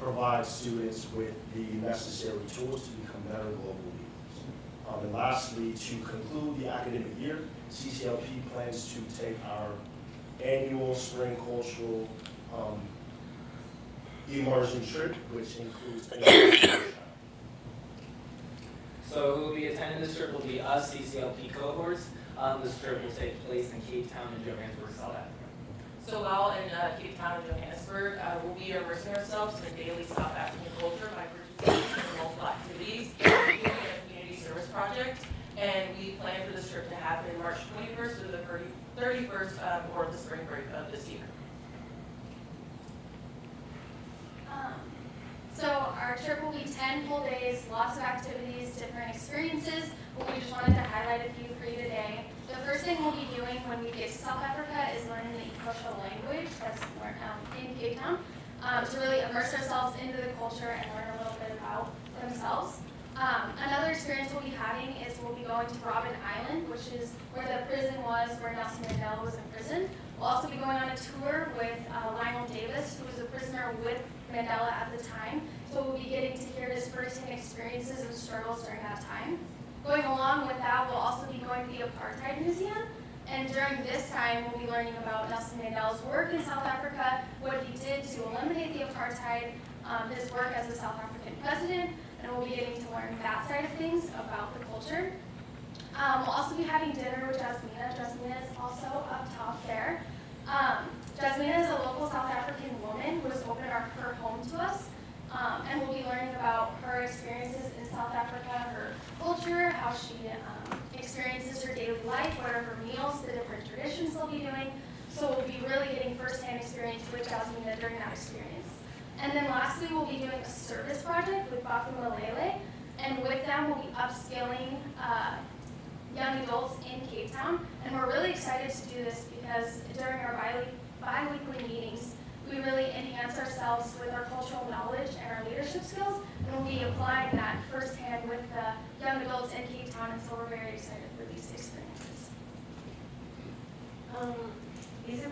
provide students with the necessary tools to become better global leaders. And lastly, to conclude the academic year, CCLP plans to take our annual spring cultural immersion trip, which includes So who will be attending this trip will be us, CCLP cohorts. This trip will take place in Cape Town and Johannesburg, South Africa. So while in Cape Town and Johannesburg, we'll be immersing ourselves in daily South African culture by participating in multiple activities, including a community service project. And we plan for this trip to happen March 21st to the 31st or the spring break of this year. So our trip will be 10 full days, lots of activities, different experiences, but we just wanted to highlight a few for you today. The first thing we'll be doing when we get to South Africa is learning the Ikosha language that's learned in Cape Town to really immerse ourselves into the culture and learn a little bit about themselves. Another experience we'll be having is we'll be going to Robben Island, which is where the prison was where Nelson Mandela was in prison. We'll also be going on a tour with Lionel Davis, who was a prisoner with Mandela at the time. So we'll be getting to hear his firsthand experiences and struggles during that time. Going along with that, we'll also be going to the Apartheid Museum. And during this time, we'll be learning about Nelson Mandela's work in South Africa, what he did to eliminate the apartheid, his work as the South African president, and we'll be getting to learn that side of things about the culture. We'll also be having dinner with Jasmina. Jasmina is also up top there. Jasmina is a local South African woman who has opened her home to us, and we'll be learning about her experiences in South Africa, her culture, how she experiences her daily life, what are her meals, the different traditions they'll be doing. So we'll be really getting firsthand experience with Jasmina during that experience. And then lastly, we'll be doing a service project with Bafu Malele, and with them we'll be upskilling young adults in Cape Town. And we're really excited to do this because during our bi-weekly meetings, we really enhance ourselves with our cultural knowledge and our leadership skills, and we'll be applying that firsthand with the young adults in Cape Town, and so we're very excited for these experiences.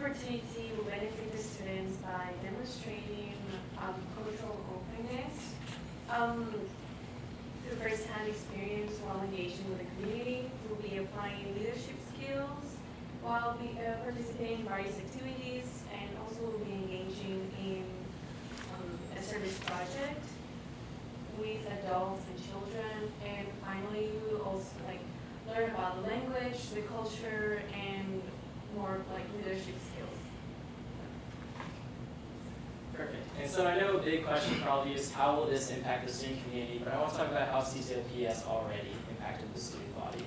opportunity will benefit the students by demonstrating cultural openness, through first-hand experience while engaging with the community. We'll be applying leadership skills while participating in various activities, and also we'll be engaging in a service project with adults and children. And finally, we will also learn about the language, the culture, and more leadership skills. Perfect. And so I know a big question probably is how will this impact the student community, but I want to talk about how CCLP has already impacted the student body.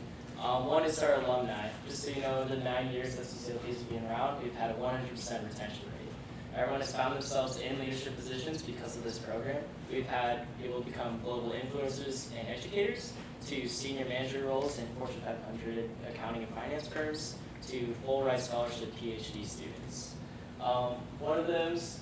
One is our alumni. Just so you know, in the 9 years that CCLP has been around, we've had a 100% retention rate. Everyone has found themselves in leadership positions because of this program. We've had people become global influencers and educators, to senior manager roles in Fortune 500 accounting and finance firms, to full ride scholarship PhD students. One of them's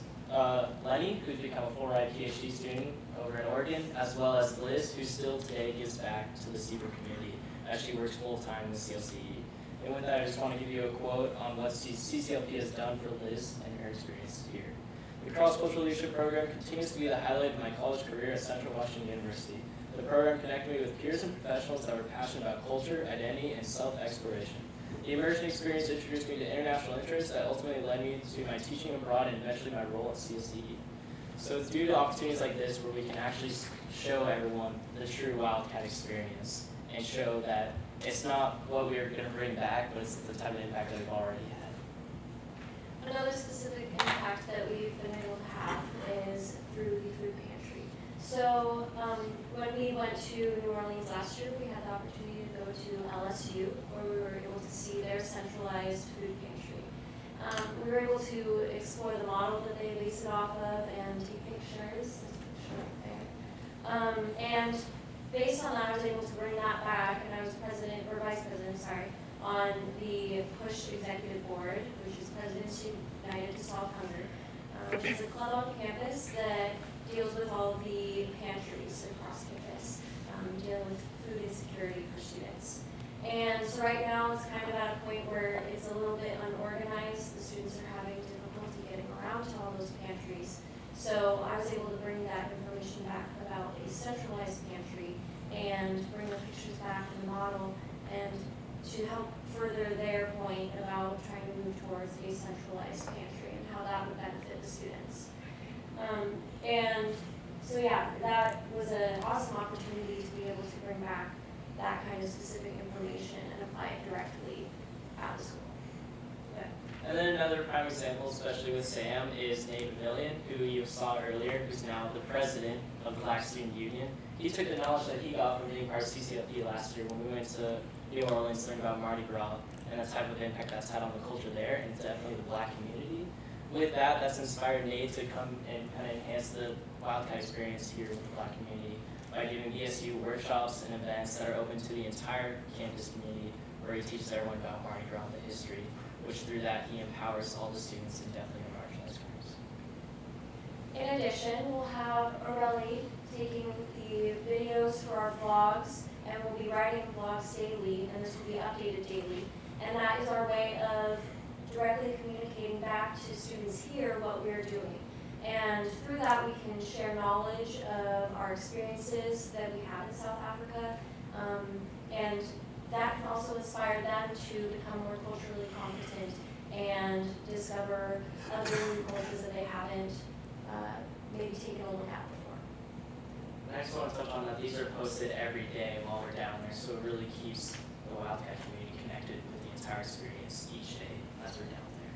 Lenny, who's become a full ride PhD student over in Oregon, as well as Liz, who still today gives back to the CBER community as she works full time with CLCE. And with that, I just want to give you a quote on what CCLP has done for Liz and her experience here. The Cross-Cultural Leadership Program continues to be the highlight of my college career at Central Washington University. The program connected me with peers and professionals that were passionate about culture, identity, and self-exploration. The immersion experience introduced me to international interests that ultimately led me to my teaching abroad and eventually my role at CSE. So it's due to opportunities like this where we can actually show everyone the true Wildcat experience and show that it's not what we're going to bring back, but it's the type of impact that we've already had. Another specific impact that we've been able to have is through the food pantry. So when we went to New Orleans last year, we had the opportunity to go to LSU, where we were able to see their centralized food pantry. We were able to explore the model that they based it off of and take pictures. There's a picture right there. And based on that, I was able to bring that back, and I was vice president, on the PUSH executive board, which is Presidents United to Solve Hunger, which is a club on campus that deals with all of the pantries across campus, dealing with food insecurity for students. And so right now it's kind of at a point where it's a little bit unorganized. The students are having difficulty getting around to all those pantries. So I was able to bring that information back about a centralized pantry and bring the pictures back in the model, and to help further their point about trying to move towards a centralized pantry and how that would benefit the students. And so yeah, that was an awesome opportunity to be able to bring back that kind of specific information and apply it directly at the school. Yeah. And then another prime example, especially with Sam, is Nate Million, who you saw earlier, who's now the president of the Black Student Union. He took the knowledge that he got from being part of CCLP last year when we went to New Orleans, learned about Mardi Gras and the type of impact that's had on the culture there, and definitely the Black community. With that, that's inspired Nate to come and kind of enhance the Wildcat experience here with the Black community by giving ESU workshops and events that are open to the entire campus community, where he teaches everyone about Mardi Gras and the history, which through that he empowers all the students in definitely marginalized groups. In addition, we'll have Aurelie taking the videos for our vlogs, and we'll be writing vlogs daily, and this will be updated daily. And that is our way of directly communicating back to students here what we're doing. And through that, we can share knowledge of our experiences that we have in South Africa, and that can also inspire them to become more culturally competent and discover other new cultures that they haven't maybe taken a look at before. And I just want to touch on that these are posted every day while we're down there, so it really keeps the Wildcat community connected with the entire experience each day as we're down there.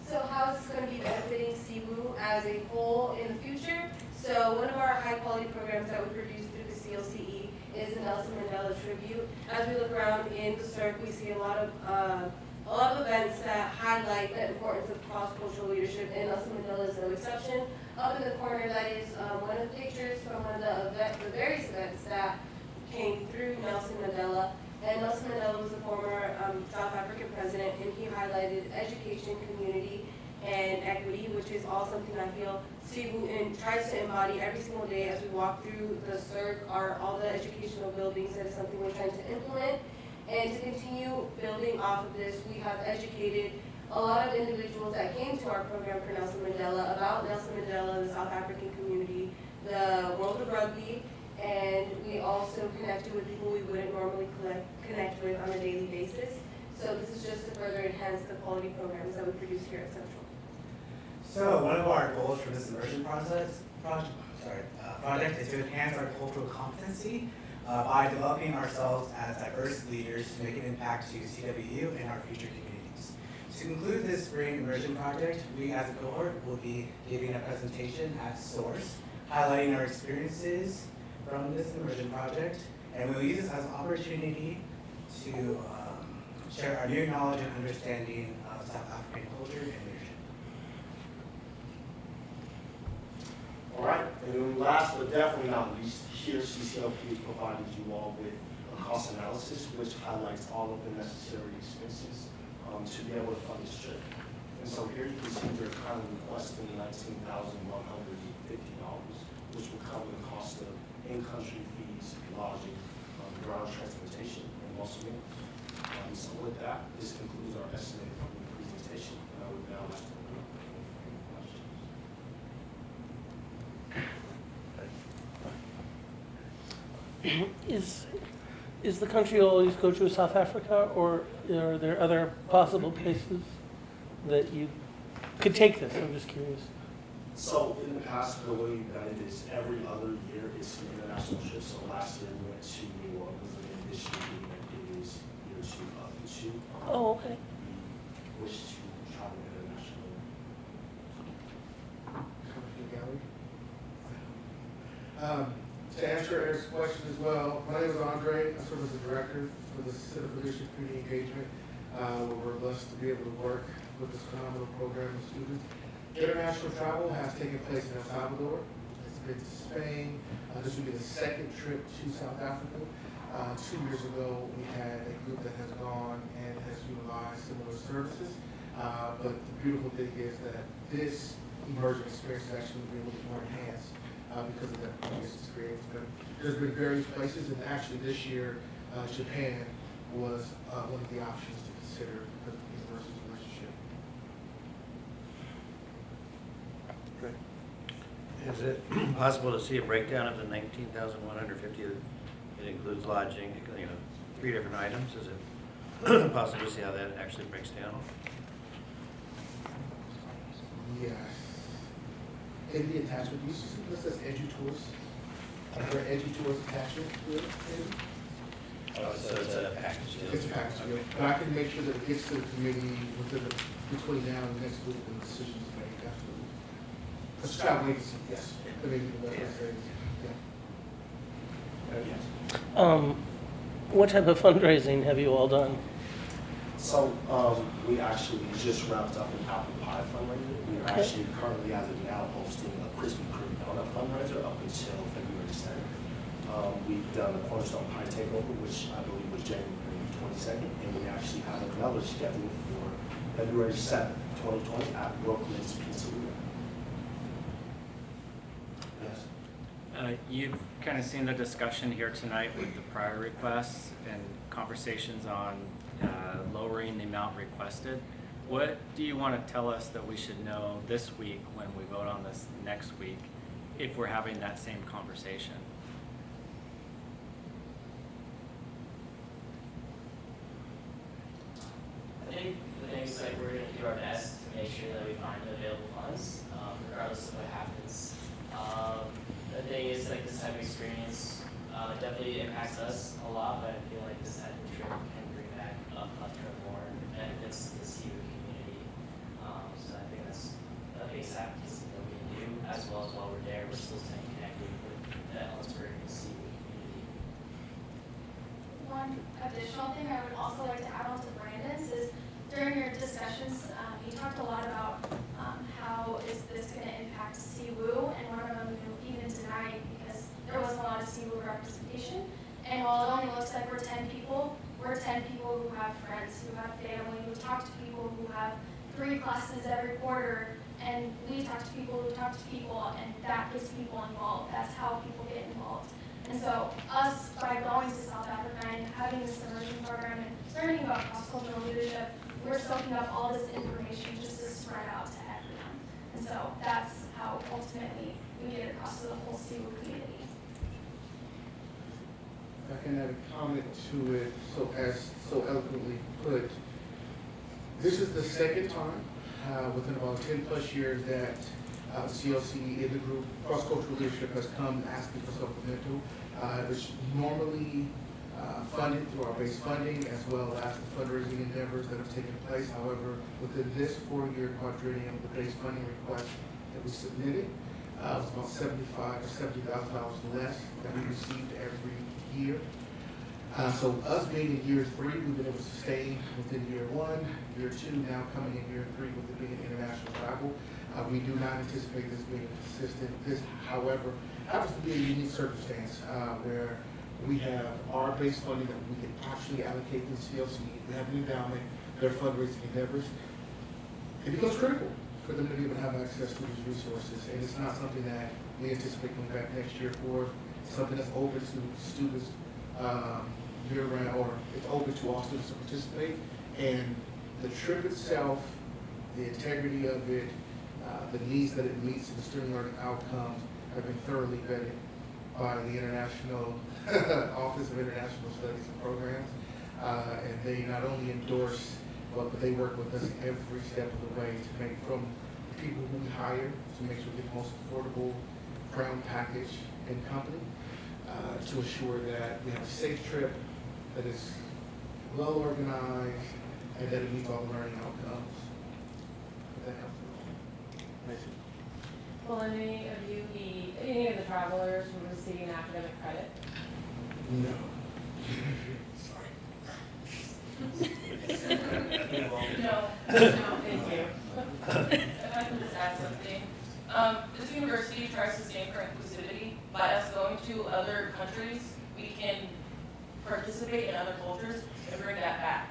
So how is this going to be benefiting CWU as a whole in the future? So one of our high quality programs that we produce through the CLCE is the Nelson Mandela Tribute. As we look around in the circ, we see a lot of events that highlight the importance of cross-cultural leadership, and Nelson Mandela is no exception. Up in the corner, that is one of the pictures from one of the various events that came through Nelson Mandela. And Nelson Mandela was a former South African president, and he highlighted education, community, and equity, which is all something I feel CWU tries to embody every single day as we walk through the circ, all the educational buildings. That is something we're trying to implement. And to continue building off of this, we have educated a lot of individuals that came to our program for Nelson Mandela about Nelson Mandela, the South African community, the world of rugby, and we also connected with people we wouldn't normally connect with on a daily basis. So this is just to further enhance the quality programs that we produce here at Central. So one of our goals for this immersion project is to enhance our cultural competency by developing ourselves as diverse leaders to make an impact to CWU and our future communities. To conclude this spring immersion project, we as a cohort will be giving a presentation at Source, highlighting our experiences from this immersion project, and we'll use this as an opportunity to share our new knowledge and understanding of South African culture and leadership. All right, and then last but definitely not least, here CCLP provided you all with a cost analysis which highlights all of the necessary expenses to be able to fund this trip. And so here you can see we're currently requesting $19,150, which will cover the cost of in-country fees, lodging, ground transportation, and most meals. So with that, this concludes our estimated funding presentation. And I would now like to open up the floor for any questions. Is the country you'll always go to South Africa, or are there other possible places that you could take this? I'm just curious. So in the past, the way we've done it is every other year it's an international trip. So last year we went to New Orleans, and then this year it is year 2 up to. Oh, okay. We wish to travel internationally. To answer Eric's question as well, my name is Andre. I serve as the director for the Center for Leadership Community Engagement, where we're blessed to be able to work with this phenomenal program of students. International travel has taken place in El Salvador. It's been to Spain. This will be the second trip to South Africa. 2 years ago, we had a group that has gone and has utilized similar services. But the beautiful thing is that this immersion experience is actually going to be a little bit more enhanced because of that previous experience. But there's been various places, and actually this year, Japan was one of the options to consider because of the university's relationship. Great. Is it possible to see a breakdown of the $19,150? It includes lodging, 3 different items. Is it possible to see how that actually breaks down? Yes. In the attachment, you see this says EduTours. Are there EduTours attachment to it? Oh, so it's a package deal. It's a package deal. But I can make sure that it gets to the committee between now and next week when the decision is made, absolutely. It's a travel agency, yes. I mean, What type of fundraising have you all done? So we actually just wrapped up an apple pie fundraiser. We are actually currently, as of now, hosting a Krispy Kreme donut fundraiser up until February 2nd. We've done a Cornerstone Pie Takeover, which I believe was January 22nd, and we actually have another scheduled for February 7th, 2020 at Brooklyn's Pizzeria. Yes. You've kind of seen the discussion here tonight with the prior requests and conversations on lowering the amount requested. What do you want to tell us that we should know this week when we vote on this next week if we're having that same conversation? I think the thing is like we're going to do our best to make sure that we find available funds, regardless of what happens. The thing is like this type of experience definitely impacts us a lot, but I feel like this type of trip can bring back a plethora more benefits to the CWU community. So I think that's a big sacrifice that we can do, as well as while we're there, we're still staying connected with the Ellensburg and CWU community. One additional thing I would also like to add on to Brandon's is during your discussions, you talked a lot about how is this going to impact CWU, and one of them even tonight because there wasn't a lot of CWU representation. And while it only looks like we're 10 people, we're 10 people who have friends, who have family, who talk to people who have 3 classes every quarter, and we talk to people who talk to people, and that gets people involved. That's how people get involved. And so us, by going to South Africa and having this immersion program and learning about cross-cultural leadership, we're soaking up all this information just to spread out to everyone. And so that's how ultimately we get it across to the whole CWU community. If I can add a comment to it, so eloquently put, this is the second time within about 10 plus years that CLC in the group, cross-cultural leadership, has come asking for supplemental. It's normally funded through our base funding as well as the fundraising endeavors that have taken place. However, within this 4-year quadrennium, the base funding request that we submitted was about $75,000 or $70,000 less than we received every year. So us being in year 3, we've been able to sustain within year 1, year 2, now coming in year 3 with it being international travel. We do not anticipate this being consistent. This, however, happens to be a unique circumstance where we have our base funding that we can actually allocate to CLC. We have an endowment, their fundraising endeavors. It becomes critical for them to be able to have access to these resources. And it's not something that we anticipate coming back next year for. It's something that's open to students year-round, or it's open to all students to participate. And the trip itself, the integrity of it, the needs that it meets, and the student learning outcomes have been thoroughly vetted by the International Office of International Studies and Programs. And they not only endorse, but they work with us every step of the way to make, from the people who we hire, to make sure we get the most affordable crown package in company, to ensure that we have a safe trip, that is well organized, and that it meets all the learning outcomes. That helps. Will any of you be, any of the travelers from receiving academic credit? No. No, thank you. If I can just add something. This university tries to stand for inclusivity. By us going to other countries, we can participate in other cultures and bring that back.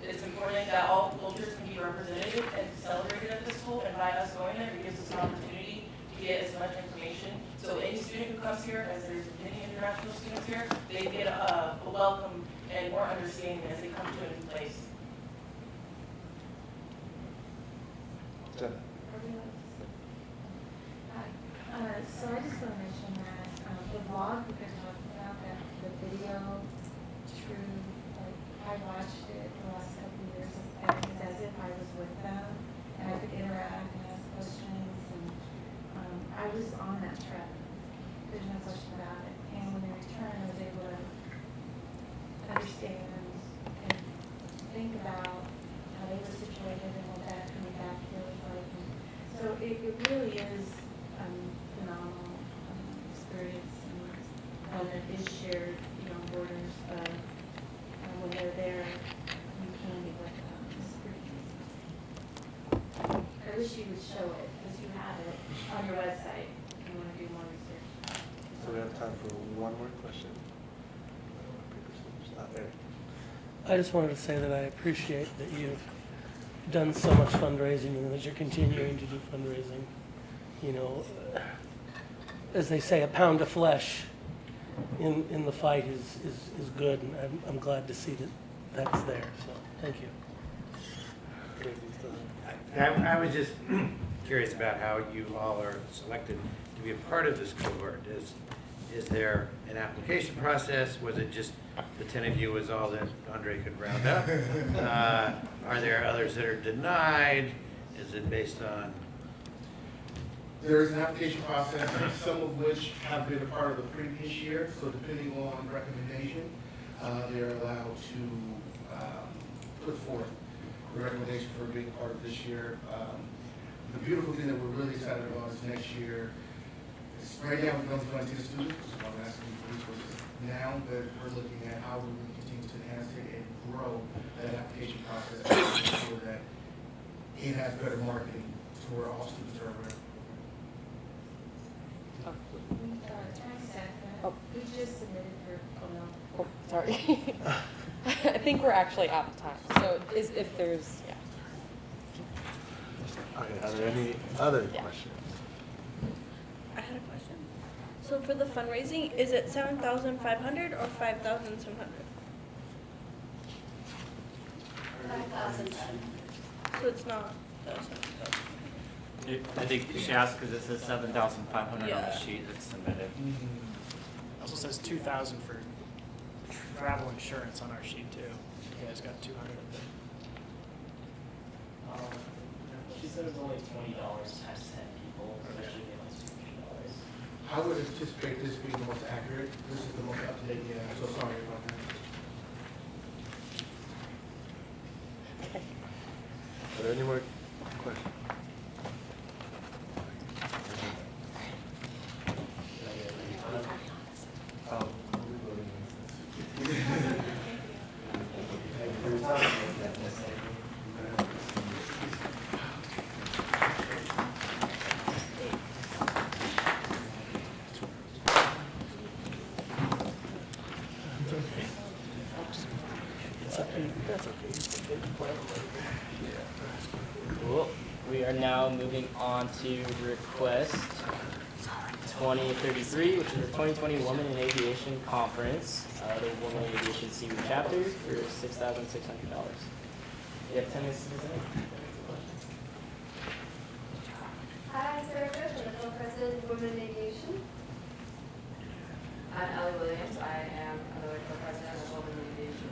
It's important that all cultures can be represented and celebrated at this school, and by us going there, it gives us an opportunity to get as much information. So any student who comes here, as there's many international students here, they get a welcome and more understanding as they come to a new place. Hi. So I just want to mention that the vlog that they're talking about, that the video, true, like I watched it the last couple of years, and it's as if I was with them, and I could interact and ask questions, and I was on that trip. There's no question about it. And when they returned, I was able to understand and think about how they were situated and what that coming back here was like. And so it really is phenomenal experience, and when it is shared, borders of when they're there, you can be with them. It's pretty amazing. I wish you would show it, because you have it on your website if you want to do more research. So we have time for one more question. I just wanted to say that I appreciate that you've done so much fundraising and that you're continuing to do fundraising. As they say, a pound of flesh in the fight is good, and I'm glad to see that that's there. So thank you. I was just curious about how you all are selected to be a part of this cohort. Is there an application process? Was it just the 10 of you was all that Andre could round up? Are there others that are denied? Is it based on? There is an application process, some of which have been a part of the previous year, so depending on recommendation, they're allowed to put forth the recommendation for being a part of this year. The beautiful thing that we're really excited about is next year. Right now, we're going to fund 10 students, which is why I'm asking for resources. Now that we're looking at how we can continue to enhance it and grow that application process, to make sure that it has better marketing to where all students are aware. We just submitted for, Oh, sorry. I think we're actually out of time. So if there's, yeah. Okay, are there any other questions? I had a question. So for the fundraising, is it 7,500 or 5,700? 5,010. So it's not 7,000. I think she asked because it says 7,500 on the Yeah. sheet that's submitted. Also says 2,000 for travel insurance on our sheet too. You guys got 200 of it. She said it was only $20 times 10 people, so that should be like $200. I would anticipate this being the most accurate. This is the most up-to-date, yeah, I'm so sorry about that. Are there any more questions? Oh. Cool. We are now moving on to request 2033, which is the 2020 Women in Aviation Conference, the Women in Aviation CWU chapter for $6,600. You have 10 minutes to present. Hi, I'm Sarah Fish, I'm the co-president of Women in Aviation. I'm Ellie Williams. I am another co-president of Women in Aviation.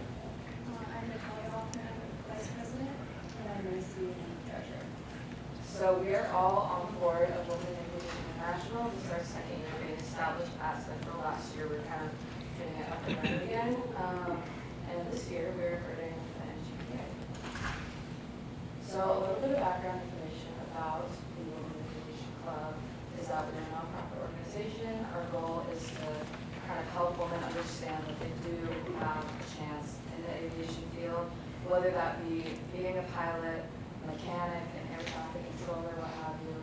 I'm Natalia Hoffman, I'm the vice president, and I'm Lucy, the treasurer. So we are all on the board of Women in Aviation International. This is our second year being established at Central. Last year we were kind of getting it up and running again. And this year we're hurting the NGPA. So a little bit of background information about the Women in Aviation Club is that we're a nonprofit organization. Our goal is to kind of help women understand that they do have a chance in the aviation field, whether that be being a pilot, mechanic, an air traffic controller, what have you.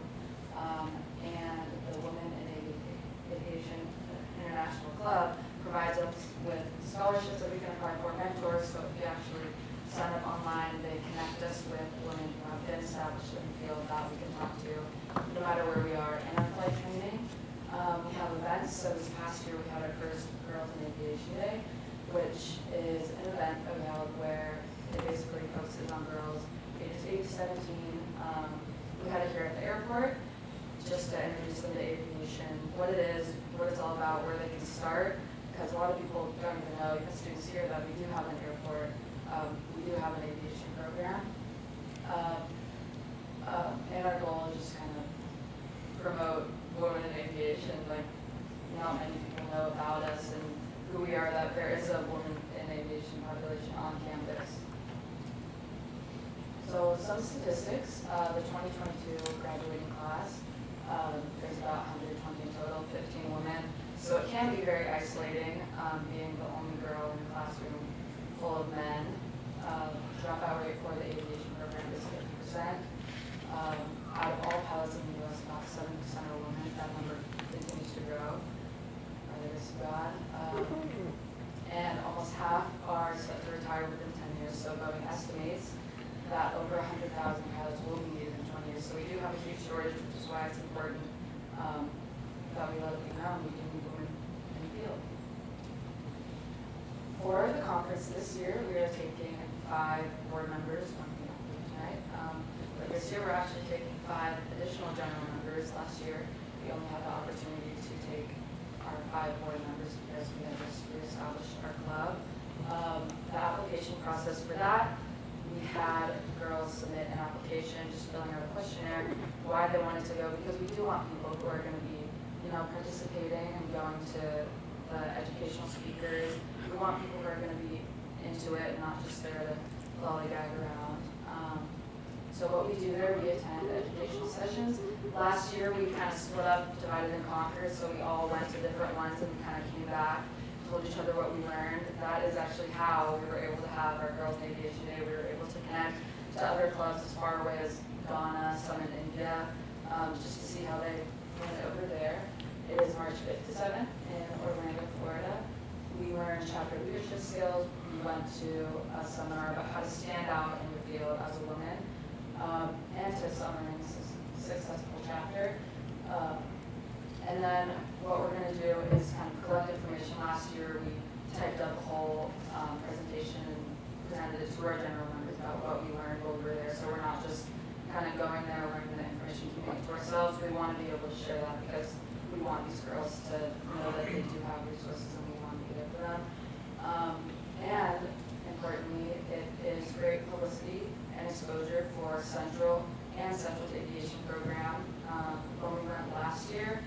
And the Women in Aviation International Club provides us with scholarships that we can apply for, mentors, so if you actually sign up online, they connect us with women who have been established in the field that we can talk to, no matter where we are in our flight training. We have events, so this past year we had our first Girls in Aviation Day, which is an event that we held where it basically focuses on girls ages 8 to 17. We had it here at the airport, just to introduce them to aviation, what it is, what it's all about, where they can start, because a lot of people don't even know, even students here, that we do have an airport, we do have an aviation program. And our goal is just kind of promote women in aviation, like not many people know about us and who we are, that there is a woman in aviation population on campus. So some statistics, the 2022 graduating class, there's about 120 in total, 15 women. So it can be very isolating, being the only girl in a classroom full of men. Dropout rate for the aviation program is 50%. Out of all pilots in the U.S., about 70% are women. That number continues to grow. By the grace of God. And almost half are set to retire within 10 years. So Boeing estimates that over 100,000 pilots will be needed in 20 years. So we do have a huge shortage, which is why it's important that we let it be known we can need women in the field. For the conference this year, we are taking 5 board members, one from tonight. But this year we're actually taking 5 additional general members. Last year we only had the opportunity to take our 5 board members because we had just reestablished our club. The application process for that, we had girls submit an application, just filling out a questionnaire, why they wanted to go, because we do want people who are going to be, participating and going to the educational speakers. We want people who are going to be into it, not just there to lollygag around. So what we do there, we attend educational sessions. Last year we kind of split up, divided and conquered, so we all went to different ones and we kind of came back, told each other what we learned. That is actually how we were able to have our Girls in Aviation Day. We were able to connect to other clubs as far away as Ghana, some in India, just to see how they went over there. It is March 5th to 7th in Orlando, Florida. We learned chapter leadership skills. We went to a seminar about how to stand out in the field as a woman, and to summarize a successful chapter. And then what we're going to do for Central and Central's aviation program. When we went last year,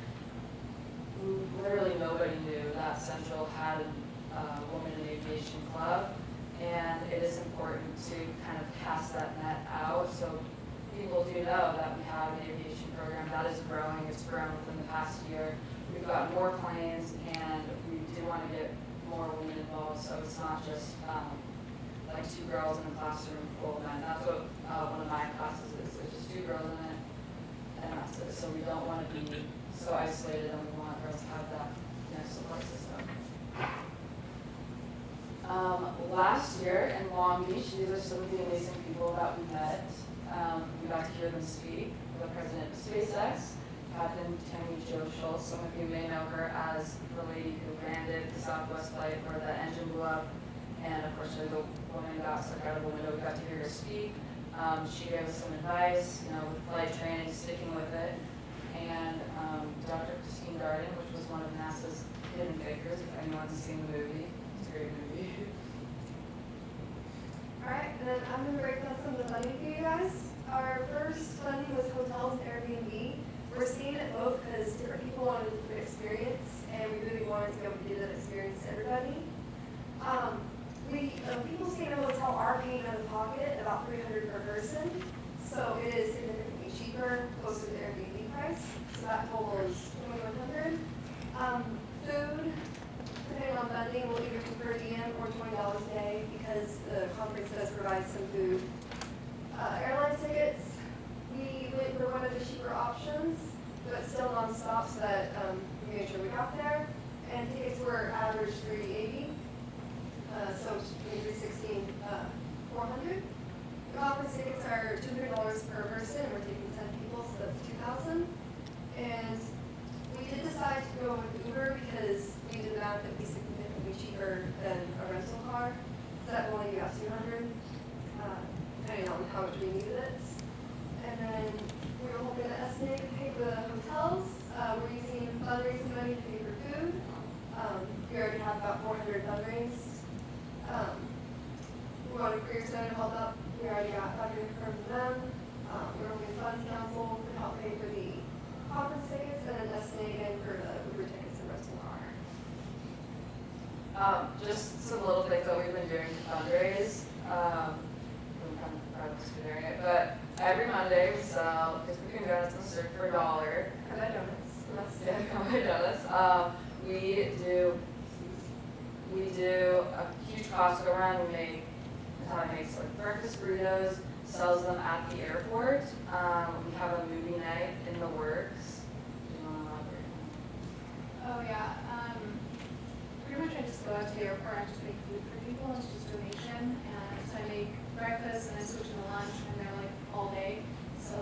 literally nobody knew that Central had a Women in Aviation Club, and it is important to kind of cast that net out so people do know that we have an aviation program that is growing. It's grown within the past year. We've got more planes, and we do want to get more women involved, so it's not just like 2 girls in a classroom full of men. That's what one of my classes is. There's just 2 girls in it, and that's it. So we don't want to be so isolated, and we want girls to have that support system. Last year in Long Beach, these are some of the amazing people that we met. We got to hear them speak. The president of SpaceX, Captain Tammy Jo Schultz. Some of you may know her as the lady who landed the Southwest flight where the engine blew up, and unfortunately the woman got stuck out of the window. We got to hear her speak. She gave us some advice, with flight training, sticking with it. And Dr. Christine Darden, which was one of NASA's Hidden Figures, if anyone's seen the movie. It's a great movie. Alright, and then I'm going to break down some of the funding for you guys. Our first funding was hotels and Airbnb. We're seeing it both because different people wanted a different experience, and we really wanted to be able to give that experience to everybody. People staying in a hotel are paying out of pocket about $300 per person, so it is significantly cheaper, closer to the Airbnb price. So that total is $2,100. Food, depending on funding, will either be per diem or $20 a day because the conference does provide some food. Airline tickets, we went for one of the cheaper options, but still non-stop, so that we made sure we got there. And tickets were average $380, so between $360 and $400. The conference tickets are $200 per person, and we're taking 10 people, so that's $2,000. And we did decide to go with Uber because we did not think it would be significantly cheaper than a rental car. So that only got $200, depending on how much we needed it. And then we were hoping that S&A could pay for the hotels. We're using fundraising money to pay for food. We already have about 400 fundraised. We wanted Career Center to help out. We already got funding from them. We're hoping Funds Council could help pay for the conference tickets, and then S&A again for the Uber tickets and rental car. Just some little things that we've been doing to fundraise. I'm kind of proud of us for doing it, but every Monday we sell Krispy Kreme donuts and syrup for $1. Come by donuts. Yeah, come by donuts. We do a huge Costco run. Natalia makes like breakfast burritos, sells them at the airport. We have a movie night in the works. Do you want to elaborate? Oh yeah, pretty much I just go out to the airport and I just make food for people, and it's just donation, and so I make breakfast and I switch into lunch, and they're like all day. So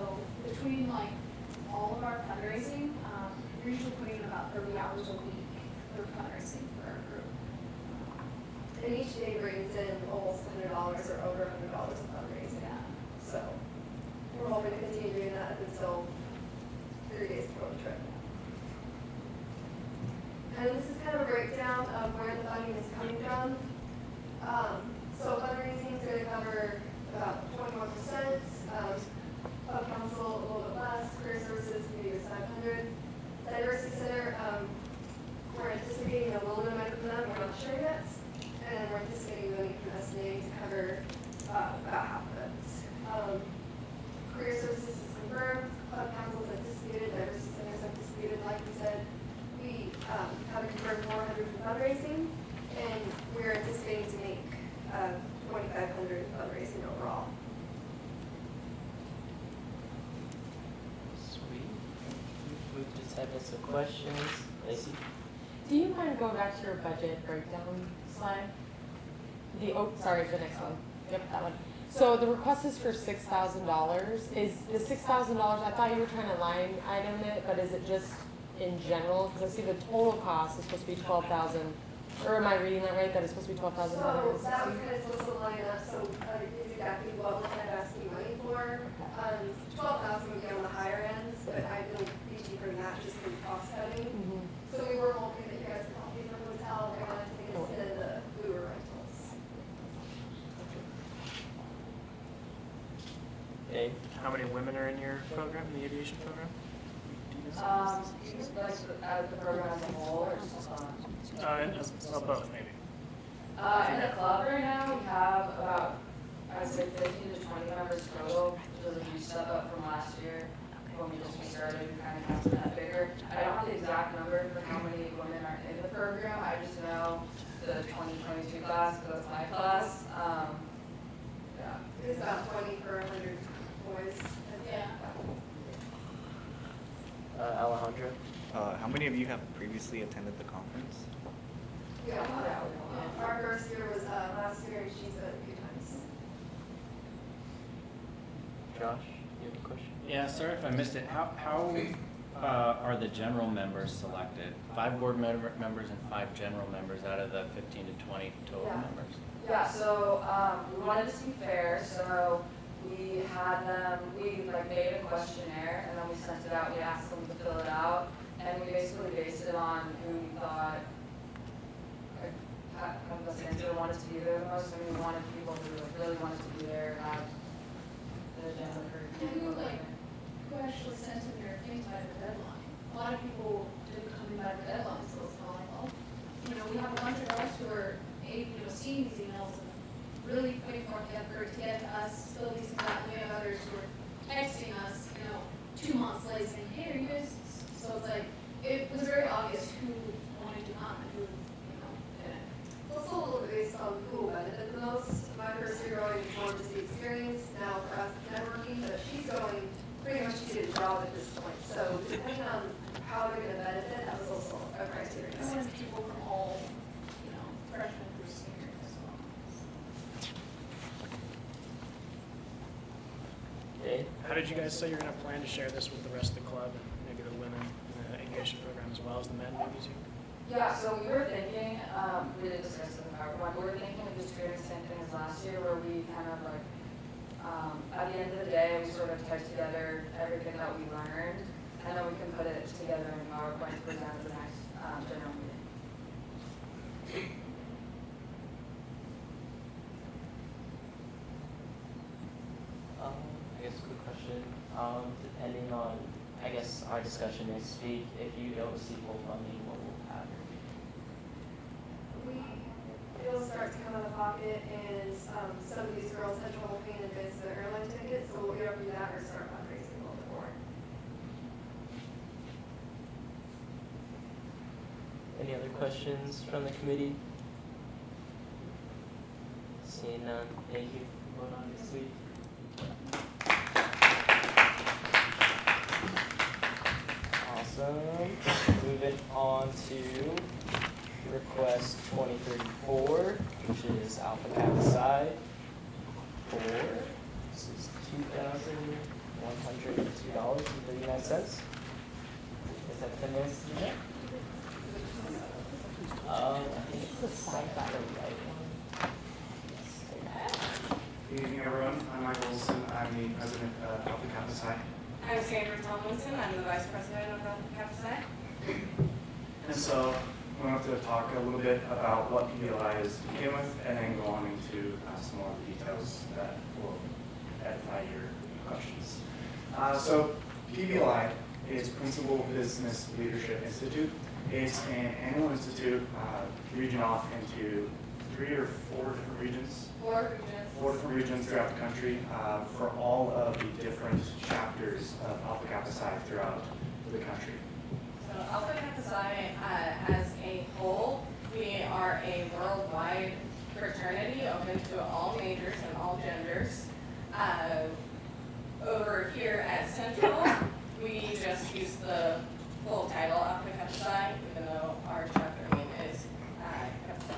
between like all of our fundraising, we're usually putting in about 30 hours a week for fundraising for our group. And each day brings in almost $100 or over $100 of fundraising. Yeah. So we're hoping to continue doing that until 3 days before the trip. And this is kind of a breakdown of where the funding is coming from. So fundraising is going to cover about 21%. Pub Council a little bit less. Career Services maybe $500. Diversity Center, we're anticipating a little bit of money from them. We're not sure yet. And we're anticipating money from S&A to cover about half of it. Career Services is confirmed. Pub Council is anticipated. Diversity Center is anticipated. Like we said, we have confirmed 400 for fundraising, and we're anticipating to make 2,500 fundraising overall. Sweet. We just have some questions. Lacey? Do you mind going back to your budget breakdown slide? Sorry, the next one. Yep, that one. So the request is for $6,000. Is the $6,000, I thought you were trying to line item it, but is it just in general? Because I see the total cost is supposed to be $12,000. Or am I reading that right, that it's supposed to be $12,000? So that was kind of supposed to line up, so it's exactly what we're kind of asking money for. 12,000 would be on the higher ends, but I don't be cheaper than that just for cost cutting. So we were hoping that you guys could help pay for the hotel, airline tickets, and the Uber rentals. Okay. How many women are in your program, in the aviation program? Do you know? Like the program as a whole or just Well, both maybe. In the club right now, we have about, I'd say 15 to 20 members total, which is a huge step up from last year. When we just started, we kind of got to that bigger. I don't have the exact number for how many women are in the program. I just know the 2022 class, because that's my class. Yeah. It's about 20 per 100 boys. Yeah. Alejandro? How many of you have previously attended the conference? Yeah, our first year was last year, and she's a few times. Josh, you have a question? Yeah, sorry if I missed it. How are the general members selected? 5 board members and 5 general members out of the 15 to 20 total members? Yeah, so we wanted it to be fair, so we had them, we made a questionnaire and then we sent it out, we asked them to fill it out, and we basically based it on who we thought wanted to be there the most. I mean, we wanted people who really wanted to be there, have the agenda for Who actually sent in their things by the deadline? A lot of people didn't come in by the deadline, so it's not like, well, we have a bunch of us who are seeing these emails and really putting forth the effort to get to us, still these that. We have others who are texting us, 2 months late saying, hey, are you guys? So it's like, it was very obvious who wanted to come and who, didn't. It's also a little bit based on who will benefit the most. My first year going is more just the experience. Now for us, it's networking, but she's going pretty much to get a job at this point. So depending on how they're going to benefit, that was also a criteria. I wanted people from all, freshmen through seniors as well. Okay. How did you guys say you're going to plan to share this with the rest of the club and maybe the women in the aviation program as well as the men maybe too? Yeah, so we were thinking, we didn't discuss it in the PowerPoint, we were thinking of just doing the same thing as last year where we kind of at the end of the day, we sort of type together everything that we learned and then we can put it together in PowerPoint to present at the next general meeting. I guess a quick question. Depending on, our discussion next week, if you don't receive full funding, what will happen? It'll start to come out of pocket, and some of these girls had trouble paying in advance their airline tickets, so we'll either do that or start fundraising a little bit more. Any other questions from the committee? Seeing none, thank you for going on this week. Awesome. Moving on to request 2034, which is Alpha Kappa Psi for, this is $2,102.39. Is that 10 minutes to do that? I think it's the site got the right one. Good evening, everyone. I'm Michael Wilson. I'm the president of Alpha Kappa Psi. I'm Sandra Tomlinson. I'm the vice president of Alpha Kappa Psi. And so I want to talk a little bit about what PBLI is to begin with, and then go on into some more of the details that will edify your questions. So PBLI is Principal Business Leadership Institute. It's an annual institute, region off into 3 or 4 different regions. 4 regions. 4 different regions throughout the country for all of the different chapters of Alpha Kappa Psi throughout the country. So Alpha Kappa Psi as a whole, we are a worldwide fraternity open to all majors and all genders. Over here at Central, we just use the full title Alpha Kappa Psi, even though our chapter name is Kappa Psi.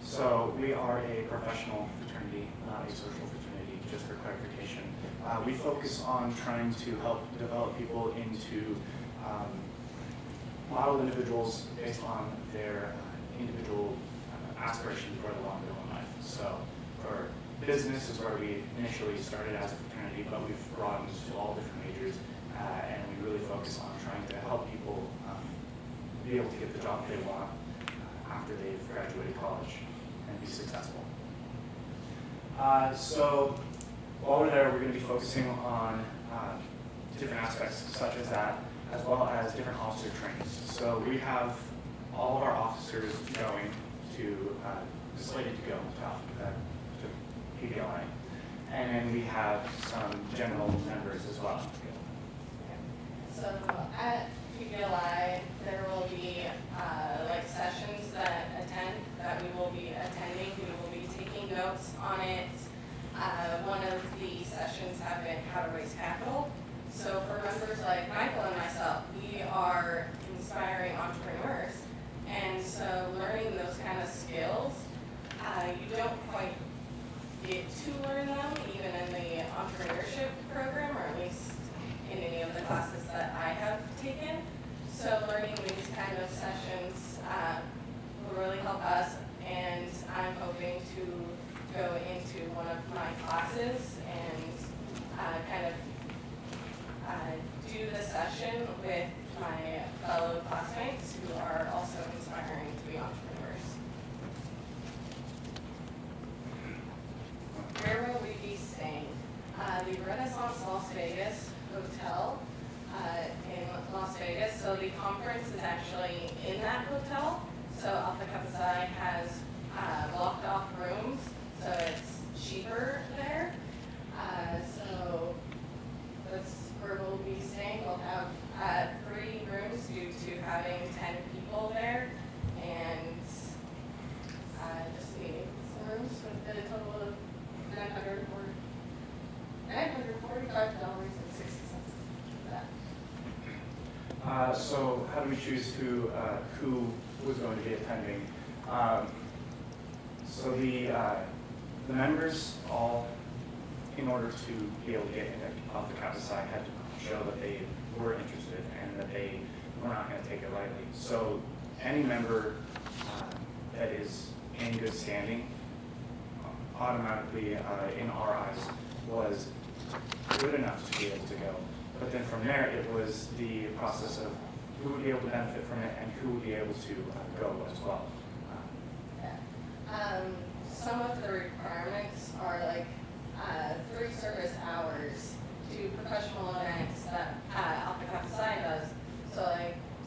So we are a professional fraternity, not a social fraternity, just for clarification. We focus on trying to help develop people into model individuals based on their individual aspirations for the long goal in life. So for business is where we initially started as a fraternity, but we've broadened to all different majors, and we really focus on trying to help people be able to get the job they want after they've graduated college and be successful. So while we're there, we're going to be focusing on different aspects such as that, as well as different officer trainings. So we have all of our officers going to, slated to go to PBLI. And then we have some general members as well. So at PBLI, there will be like sessions that we will be attending. We will be taking notes on it. One of the sessions have been how to raise capital. So for members like Michael and myself, we are inspiring entrepreneurs. And so learning those kind of skills, you don't quite get to learn them even in the entrepreneurship program, or at least in any of the classes that I have taken. So learning these kind of sessions will really help us, and I'm hoping to go into one of my classes and kind of do the session with my fellow classmates who are also inspiring to be entrepreneurs. Where will we be staying? The Renaissance Las Vegas Hotel in Las Vegas. So the conference is actually in that hotel. So Alpha Kappa Psi has blocked off rooms, so it's cheaper there. So that's where we'll be staying. We'll have 3 rooms due to having 10 people there, and just needing some rooms with a total of $945.60 for that. So how do we choose who was going to be attending? So the members all, in order to be able to get into Alpha Kappa Psi, had to show that they were interested and that they were not going to take it lightly. So any member that is in good standing automatically, in our eyes, was good enough to be able to go. But then from there, it was the process of who would be able to benefit from it and who would be able to go as well. Some of the requirements are like 3 service hours to professional events that Alpha Kappa Psi does.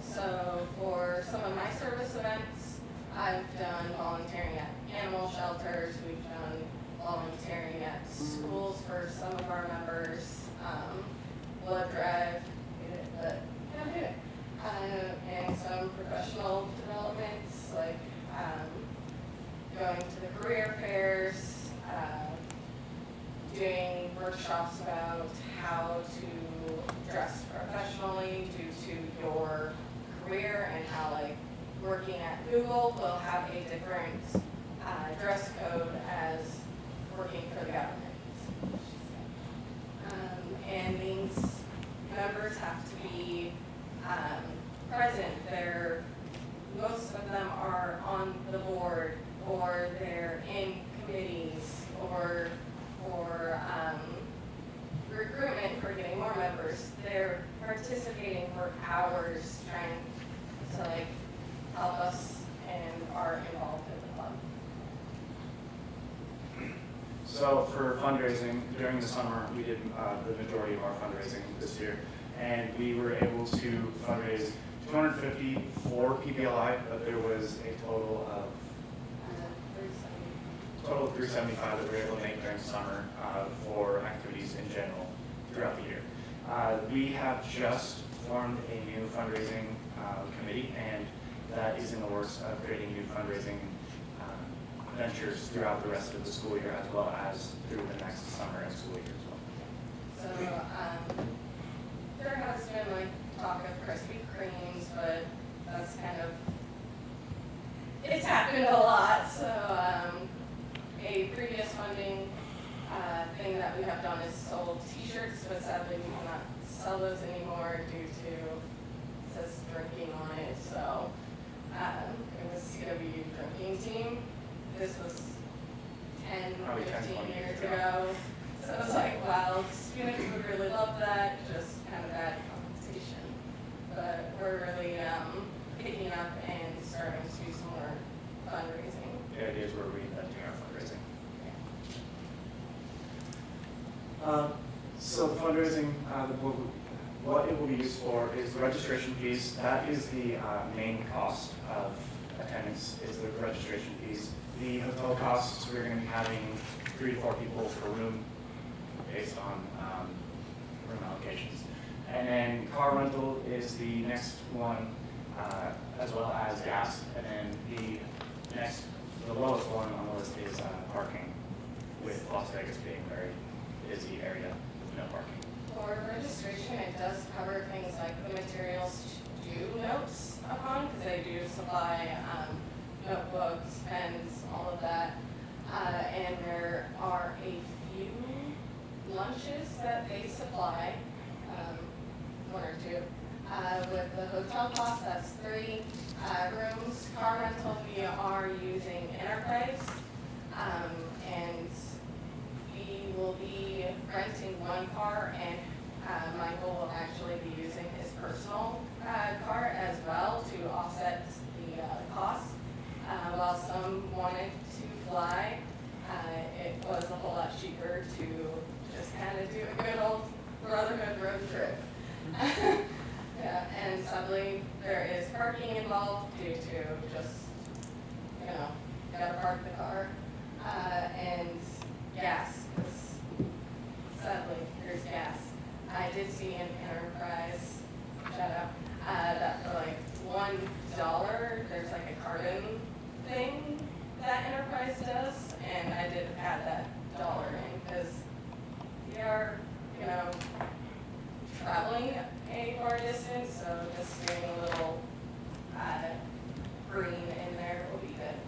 So for some of my service events, I've done volunteering at animal shelters. We've done volunteering at schools for some of our members. Blood drive, but yeah, do it. And some professional developments, like going to the career fairs, doing workshops about how to dress professionally due to your career, and how like working at Google will have a different dress code as working for the government. And these members have to be present. Most of them are on the board, or they're in committees, or for recruitment for getting more members. They're participating for hours trying to like help us and are involved in the club. So for fundraising, during the summer, we did the majority of our fundraising this year, and we were able to fundraise $250 for PBLI, but there was a total of $375 that we were able to make during the summer for activities in general throughout the year. We have just formed a new fundraising committee, and that is in the works of creating new fundraising ventures throughout the rest of the school year, as well as through the next summer and school year as well. So there has been like talk of Krispy Kremes, but that's kind of, it's happened a lot. So a previous funding thing that we have done is sold t-shirts, but sadly we cannot sell those anymore due to, it says drinking on it. So it was CWU drinking team. This was 10, 15 years ago. So it was like, wow, students would really love that, just kind of bad competition. But we're really picking up and starting to do some more fundraising. The idea is we're reinventing our fundraising. So the fundraising, what it will be used for is the registration fees. That is the main cost of attendance, is the registration fees. The hotel costs, we're going to be having 3 to 4 people per room based on room allocations. And then car rental is the next one, as well as gas. And then the lowest one on the list is parking, with Las Vegas being a very busy area with no parking. For registration, it does cover things like the materials to do notes upon, because they do supply notebooks, pens, all of that. And there are a few lunches that they supply, 1 or 2. With the hotel cost, that's 3 rooms. Car rental, we are using Enterprise, and we will be renting 1 car, and Michael will actually be using his personal car as well to offset the cost. While some wanted to fly, it was a whole lot cheaper to just kind of do a good old brotherhood road trip. Yeah, and sadly, there is parking involved due to just, gotta park the car, and gas, because sadly, there's gas. I did see in Enterprise, shout out, that for like $1, there's like a carton thing that Enterprise does, and I did add that $1 in, because we are, traveling a far distance, so just doing a little green in there will be good.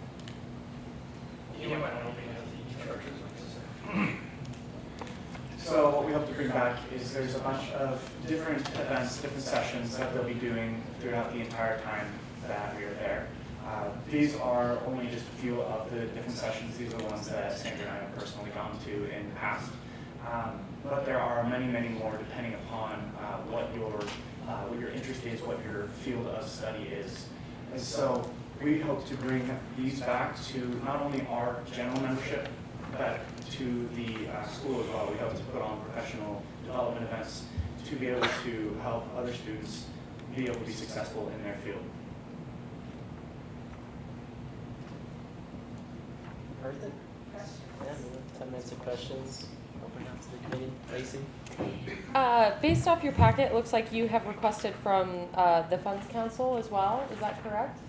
So what we hope to bring back is there's a bunch of different events, different sessions that they'll be doing throughout the entire time that we are there. These are only just a few of the different sessions. These are the ones that Sandra and I have personally gone to in the past. But there are many, many more depending upon what your interest is, what your field of study is. And so we hope to bring these back to not only our general membership, but to the school as well. We hope to put on professional development events to be able to help other students be able to be successful in their field. Perfect. Yeah, 10 minutes of questions. Open up to the committee. Lacey? Based off your packet, it looks like you have requested from the Funds Council as well. Is that correct?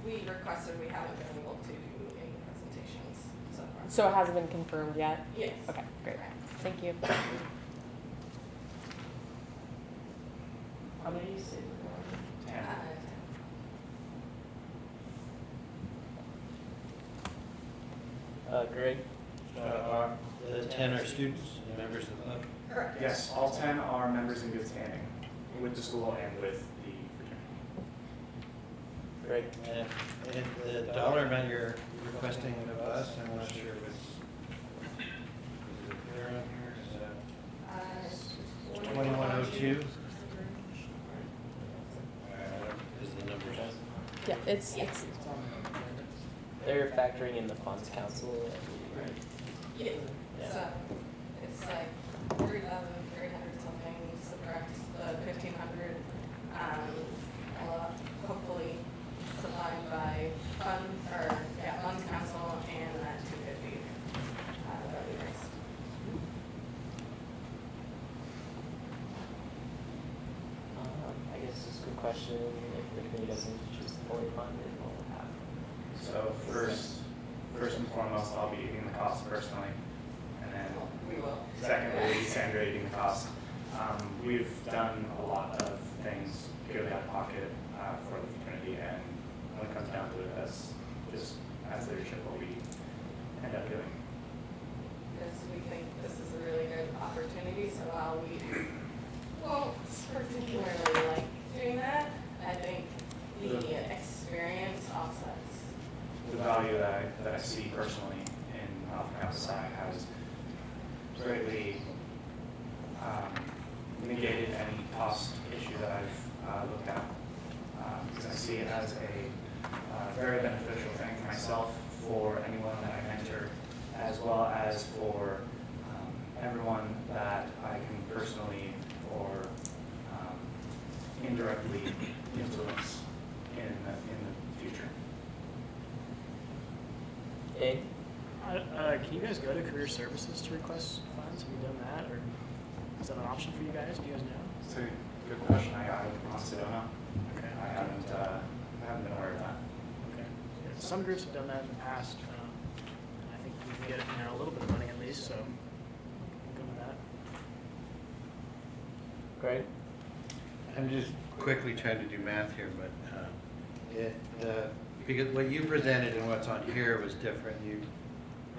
We requested, we haven't been able to do any presentations so far. So it hasn't been confirmed yet? Yes. Okay, great. Thank you. How many do you say there are? 10. Greg? The 10 are students and members of the club? Correct. Yes, all 10 are members in good standing with the school and with the fraternity. Greg? And the dollar amount you're requesting of us, I'm not sure if it's, is it clear on here? 2102? Is the numbers? Yeah, it's They're factoring in the Funds Council, right? Yeah. Yeah. So it's like 3,300 something, subtract the 1,500, hopefully supplied by Funds Council and that 250. That'd be nice. I guess just a good question. If the committee doesn't choose to fully fund it, what will happen? So first and foremost, I'll be eating the cost personally, and then secondly, Sandra eating the cost. We've done a lot of things purely out of pocket for the fraternity, and when it comes down to it, that's just as leadership what we end up doing. Because we think this is a really good opportunity, so while we won't particularly like doing that, I think the experience offsets. The value that I see personally in off-campus side has greatly negated any cost issue that I've looked at. Because I see it as a very beneficial thing for myself, for anyone that I mentor, as well as for everyone that I can personally or indirectly influence in the future. A? Can you guys go to career services to request funds? Have you done that, or is that an option for you guys? Do you guys know? It's a good question. I honestly don't know. Okay. I haven't been aware of that. Okay. Yeah, some groups have done that in the past. And I think we can get a little bit of money at least, so we'll go with that. Greg? I'm just quickly trying to do math here, but because what you presented and what's on here was different.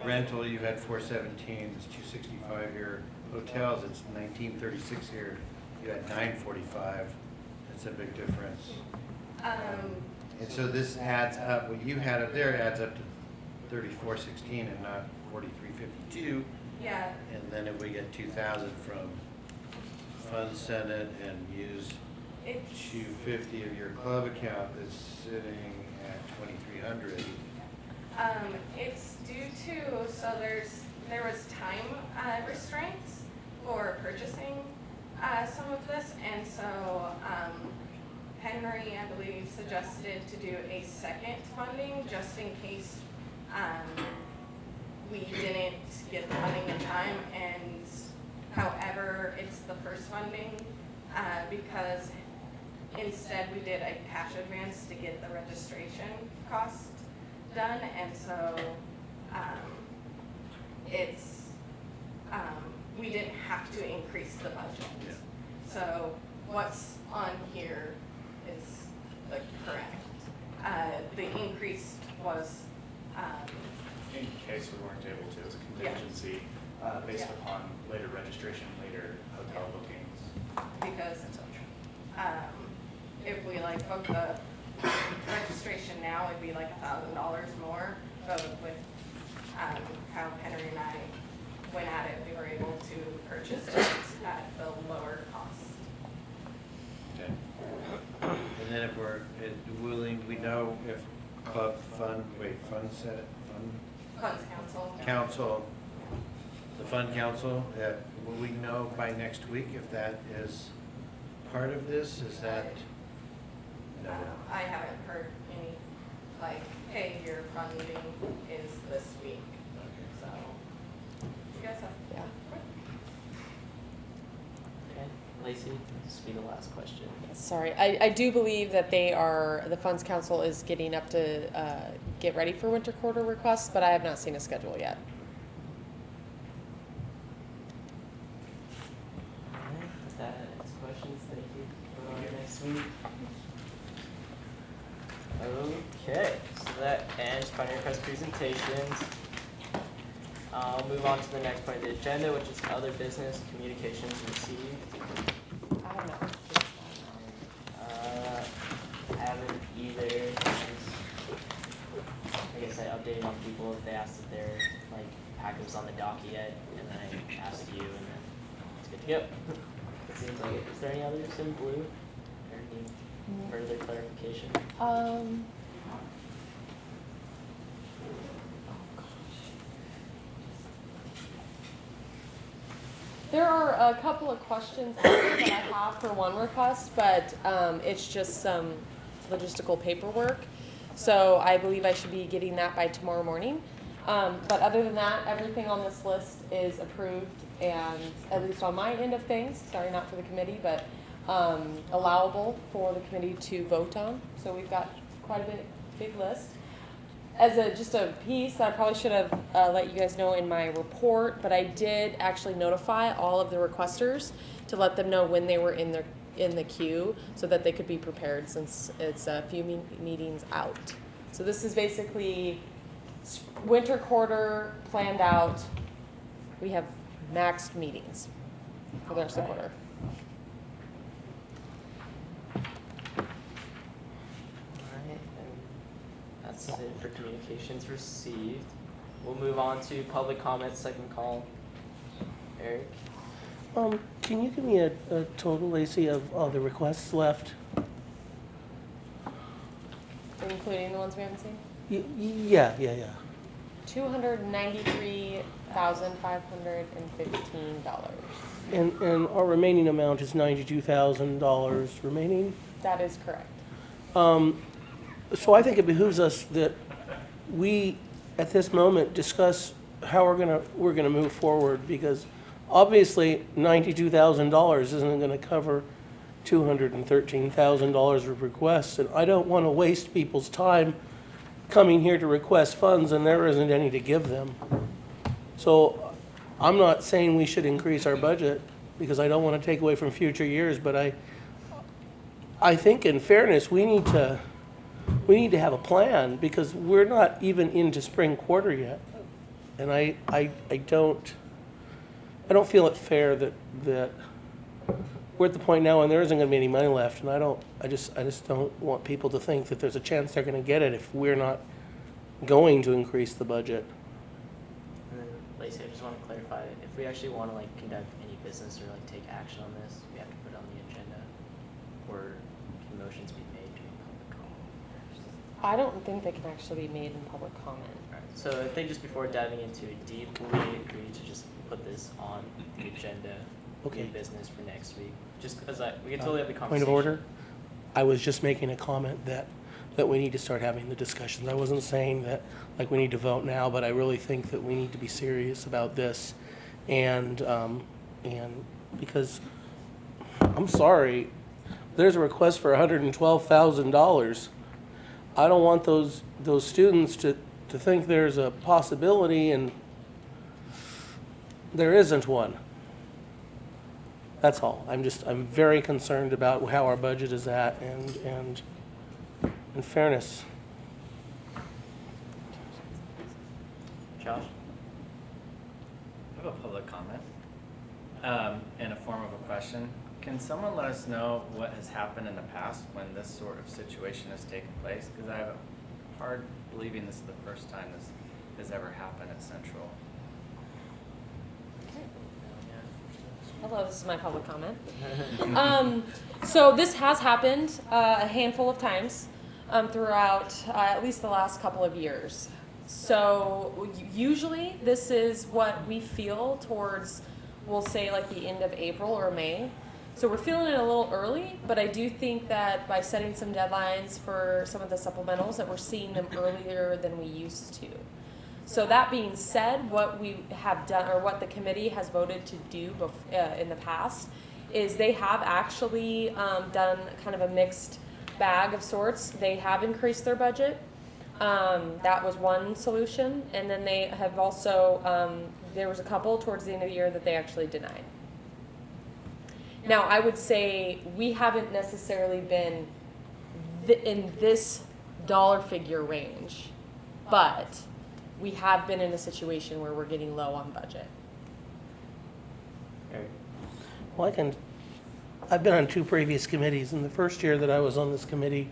Rental, you had 417, it's 265 here. Hotels, it's 1936 here. You had 945. That's a big difference. And so this adds up. What you had up there adds up to 3416 and not 4352. Yeah. And then if we get 2,000 from Fund Senate and use 250 of your club account, that's sitting at 2,300. It's due to, so there was time restraints for purchasing some of this, and so Henry, I believe, suggested to do a second funding just in case we didn't get the funding in time, and however, it's the first funding because instead we did a cash advance to get the registration cost done, and so we didn't have to increase the budget. Yeah. So what's on here is correct. The increase was In case we weren't able to, it's a Yeah. contingency based Yeah. upon later registration, later hotel bookings. because if we book the registration now, it'd be like $1,000 more. But with how Henry and I went at it, we were able to purchase it at the lower cost. Okay. And then if we're willing, we know if club fund set Funds Council. council, the fund council, will we know by next week if that is part of this? Is that? No. I haven't heard any, hey, your funding is this week, so. You guys have, yeah. Okay. Lacey, this will be the last question. Sorry, I do believe that the Funds Council is getting up to get ready for winter quarter requests, but I have not seen a schedule yet. Alright, with that ends questions. Thank you. Put on next week. Okay, so that ends funding request presentations. I'll move on to the next part of the agenda, which is other business communications received. I don't know. Haven't either. I guess I updated on people if they asked if their packet was on the docket yet, and then I asked you, and then it's good to go. It seems like it. Is there any others in blue? Or any further clarification? There are a couple of questions out there that I have for one request, but it's just some logistical paperwork. So I believe I should be getting that by tomorrow morning. But other than that, everything on this list is approved and, at least on my end of things, sorry, not for the committee, but allowable for the committee to vote on. So we've got quite a big list. As just a piece, I probably should have let you guys know in my report, but I did actually notify all of the requesters to let them know when they were in the queue so that they could be prepared, since it's a few meetings out. So this is basically winter quarter planned out. We have maxed meetings for the rest of the quarter. That's it for communications received. We'll move on to public comments, second call. Eric? Can you give me a total, Lacey, of all the requests left? Including the ones we haven't seen? Yeah. $293,515. And our remaining amount is $92,000 remaining. That is correct. So I think it behooves us that we, at this moment, discuss how we're gonna move forward, because obviously $92,000 isn't gonna cover $213,000 of requests, and I don't want to waste people's time coming here to request funds and there isn't any to give them. So I'm not saying we should increase our budget, because I don't want to take away from future years, but I think in fairness, we need to have a plan, because we're not even into spring quarter yet. And I don't feel it fair that we're at the point now and there isn't going to be any money left, and I just don't want people to think that there's a chance they're going to get it if we're not going to increase the budget. And then, Lacey, I just want to clarify, if we actually want to like conduct any business or like take action on this, we have to put it on the agenda, or can motions be made during public comment? I don't think they can actually be made in public comment. Alright, so I think just before diving into it deep, can we agree to just put this on the agenda? Okay. New business for next week, just because we can totally have the conversation. Point of order. I was just making a comment that we need to start having the discussions. I wasn't saying that like we need to vote now, but I really think that we need to be serious about this, and because I'm sorry, there's a request for $112,000. I don't want those students to think there's a possibility and there isn't one. That's all. I'm very concerned about how our budget is at, and in fairness. Josh? I have a public comment in a form of a question. Can someone let us know what has happened in the past when this sort of situation has taken place? Because I have a hard believing this is the first time this has ever happened at Central. Hello, this is my public comment. So this has happened a handful of times throughout at least the last couple of years. So usually this is what we feel towards, we'll say like the end of April or May. So we're feeling it a little early, but I do think that by setting some deadlines for some of the supplementals that we're seeing them earlier than we used to. So that being said, what we have done, or what the committee has voted to do in the past, is they have actually done kind of a mixed bag of sorts. They have increased their budget. That was one solution. And then they have also, there was a couple towards the end of the year that they actually denied. Now, I would say we haven't necessarily been in this dollar figure range, but we have been in a situation where we're getting low on budget. Well, I've been on 2 previous committees, and the first year that I was on this committee,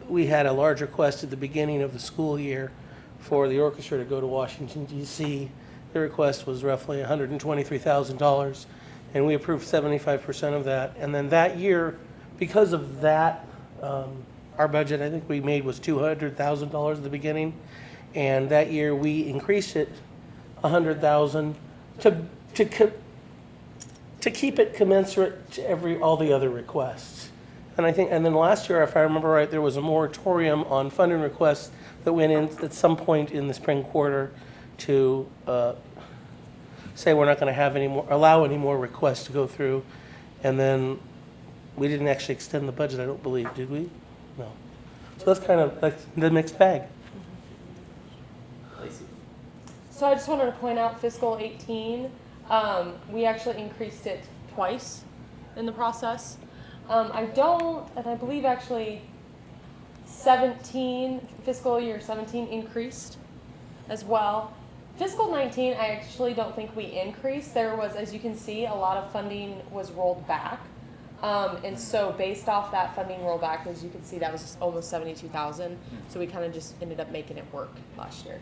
we had a large request at the beginning of the school year for the orchestra to go to Washington, D.C. The request was roughly $123,000, and we approved 75% of that. And then that year, because of that, our budget, I think we made was $200,000 at the beginning. And that year we increased it $100,000 to keep it commensurate to all the other requests. And then last year, if I remember right, there was a moratorium on funding requests that went in at some point in the spring quarter to say we're not going to allow any more requests to go through. And then we didn't actually extend the budget, I don't believe, did we? No. So that's kind of like the mixed bag. So I just wanted to point out fiscal 18, we actually increased it twice in the process. And I believe actually 17, fiscal year 17 increased as well. Fiscal 19, I actually don't think we increased. There was, as you can see, a lot of funding was rolled back. And so based off that funding rollback, as you can see, that was almost 72,000. So we kind of just ended up making it work last year.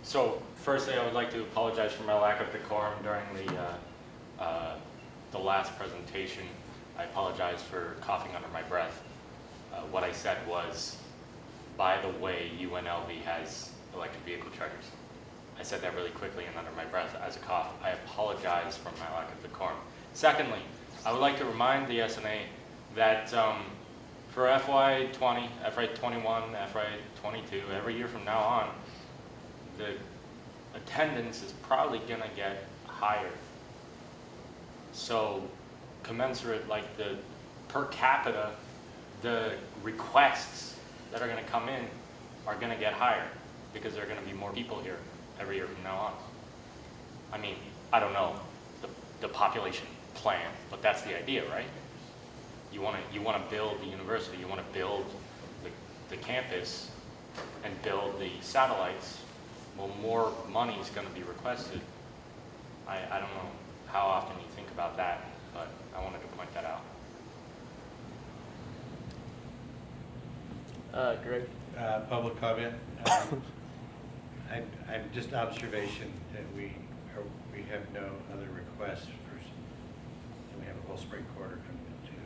So firstly, I would like to apologize for my lack of decorum during the last presentation. I apologize for coughing under my breath. What I said was, by the way, UNLV has electric vehicle chargers. I said that really quickly and under my breath as a cough. I apologize for my lack of decorum. Secondly, I would like to remind the S&A that for FY20, FY21, FY22, every year from now on, the attendance is probably gonna get higher. So commensurate, like the per capita, the requests that are gonna come in are gonna get higher because there are gonna be more people here every year from now on. I mean, I don't know the population plan, but that's the idea, right? You wanna build the university, you wanna build the campus and build the satellites. Well, more money is gonna be requested. I don't know how often you think about that, but I wanted to point that out. Greg? Public comment. I'm just observation that we have no other requests and we have a whole spring quarter coming in too.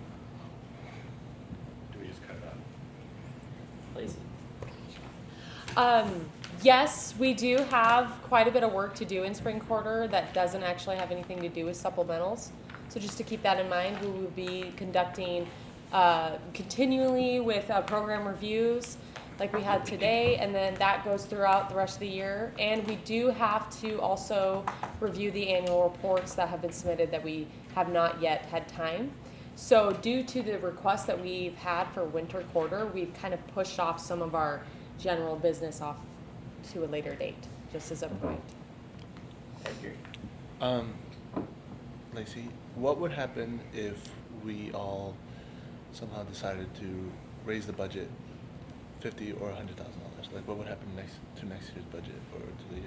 Do we just cut it off? Lacey? Yes, we do have quite a bit of work to do in spring quarter that doesn't actually have anything to do with supplementals. So just to keep that in mind, we will be conducting continually with program reviews like we had today, and then that goes throughout the rest of the year. And we do have to also review the annual reports that have been submitted that we have not yet had time. So due to the requests that we've had for winter quarter, we've kind of pushed off some of our general business off to a later date, just as a point. Lacey, what would happen if we all somehow decided to raise the budget $50,000 or $100,000? Like, what would happen to next year's budget or to the?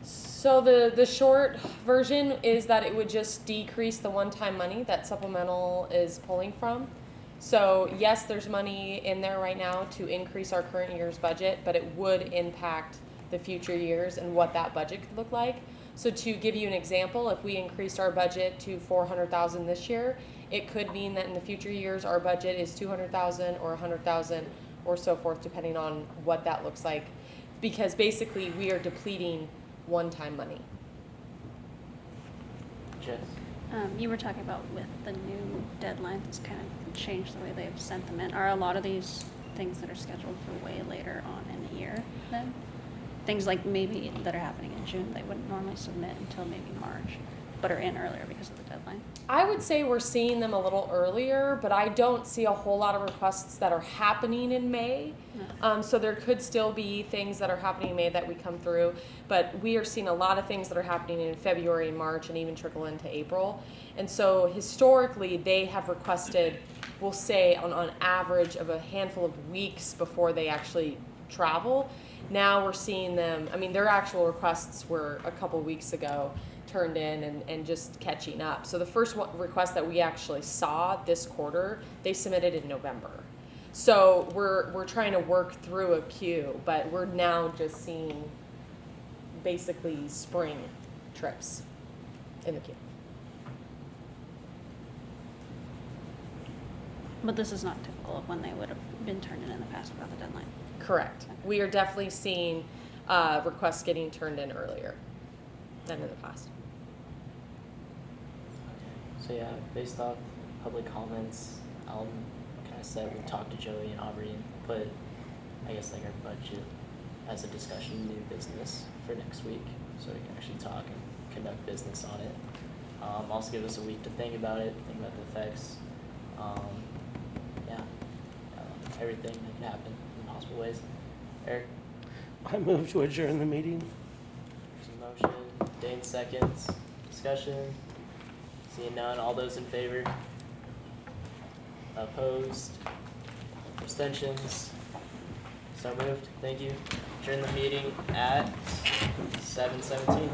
So the short version is that it would just decrease the one-time money that supplemental is pulling from. So yes, there's money in there right now to increase our current year's budget, but it would impact the future years and what that budget could look like. So to give you an example, if we increased our budget to $400,000 this year, it could mean that in the future years our budget is $200,000 or $100,000 or so forth, depending on what that looks like. Because basically we are depleting one-time money. Jess? You were talking about with the new deadlines, it's kind of changed the way they've sent them in. Are a lot of these things that are scheduled for way later on in the year then? Things like maybe that are happening in June, they wouldn't normally submit until maybe March, but are in earlier because of the deadline. I would say we're seeing them a little earlier, but I don't see a whole lot of requests that are happening in May. So there could still be things that are happening in May that we come through, but we are seeing a lot of things that are happening in February and March and even trickle into April. And so historically, they have requested, we'll say on average of a handful of weeks before they actually travel. Now we're seeing them, I mean, their actual requests were a couple weeks ago turned in and just catching up. So the first request that we actually saw this quarter, they submitted in November. So we're trying to work through a queue, but we're now just seeing basically spring trips in the queue. But this is not typical of when they would have been turned in the past without the deadline. Correct. We are definitely seeing requests getting turned in earlier than in the past. So yeah, based off public comments, kind of said we'll talk to Joey and Aubrey and put, I guess, like our budget as a discussion new business for next week, so we can actually talk and conduct business on it. Also give us a week to think about it, think about the effects. Everything that can happen in possible ways. Eric? I move to adjourn the meeting. There's a motion. Dane seconds. Discussion. Seeing none. All those in favor? Opposed? Abstentions? So moved. Thank you. Adjourn the meeting at 7:17.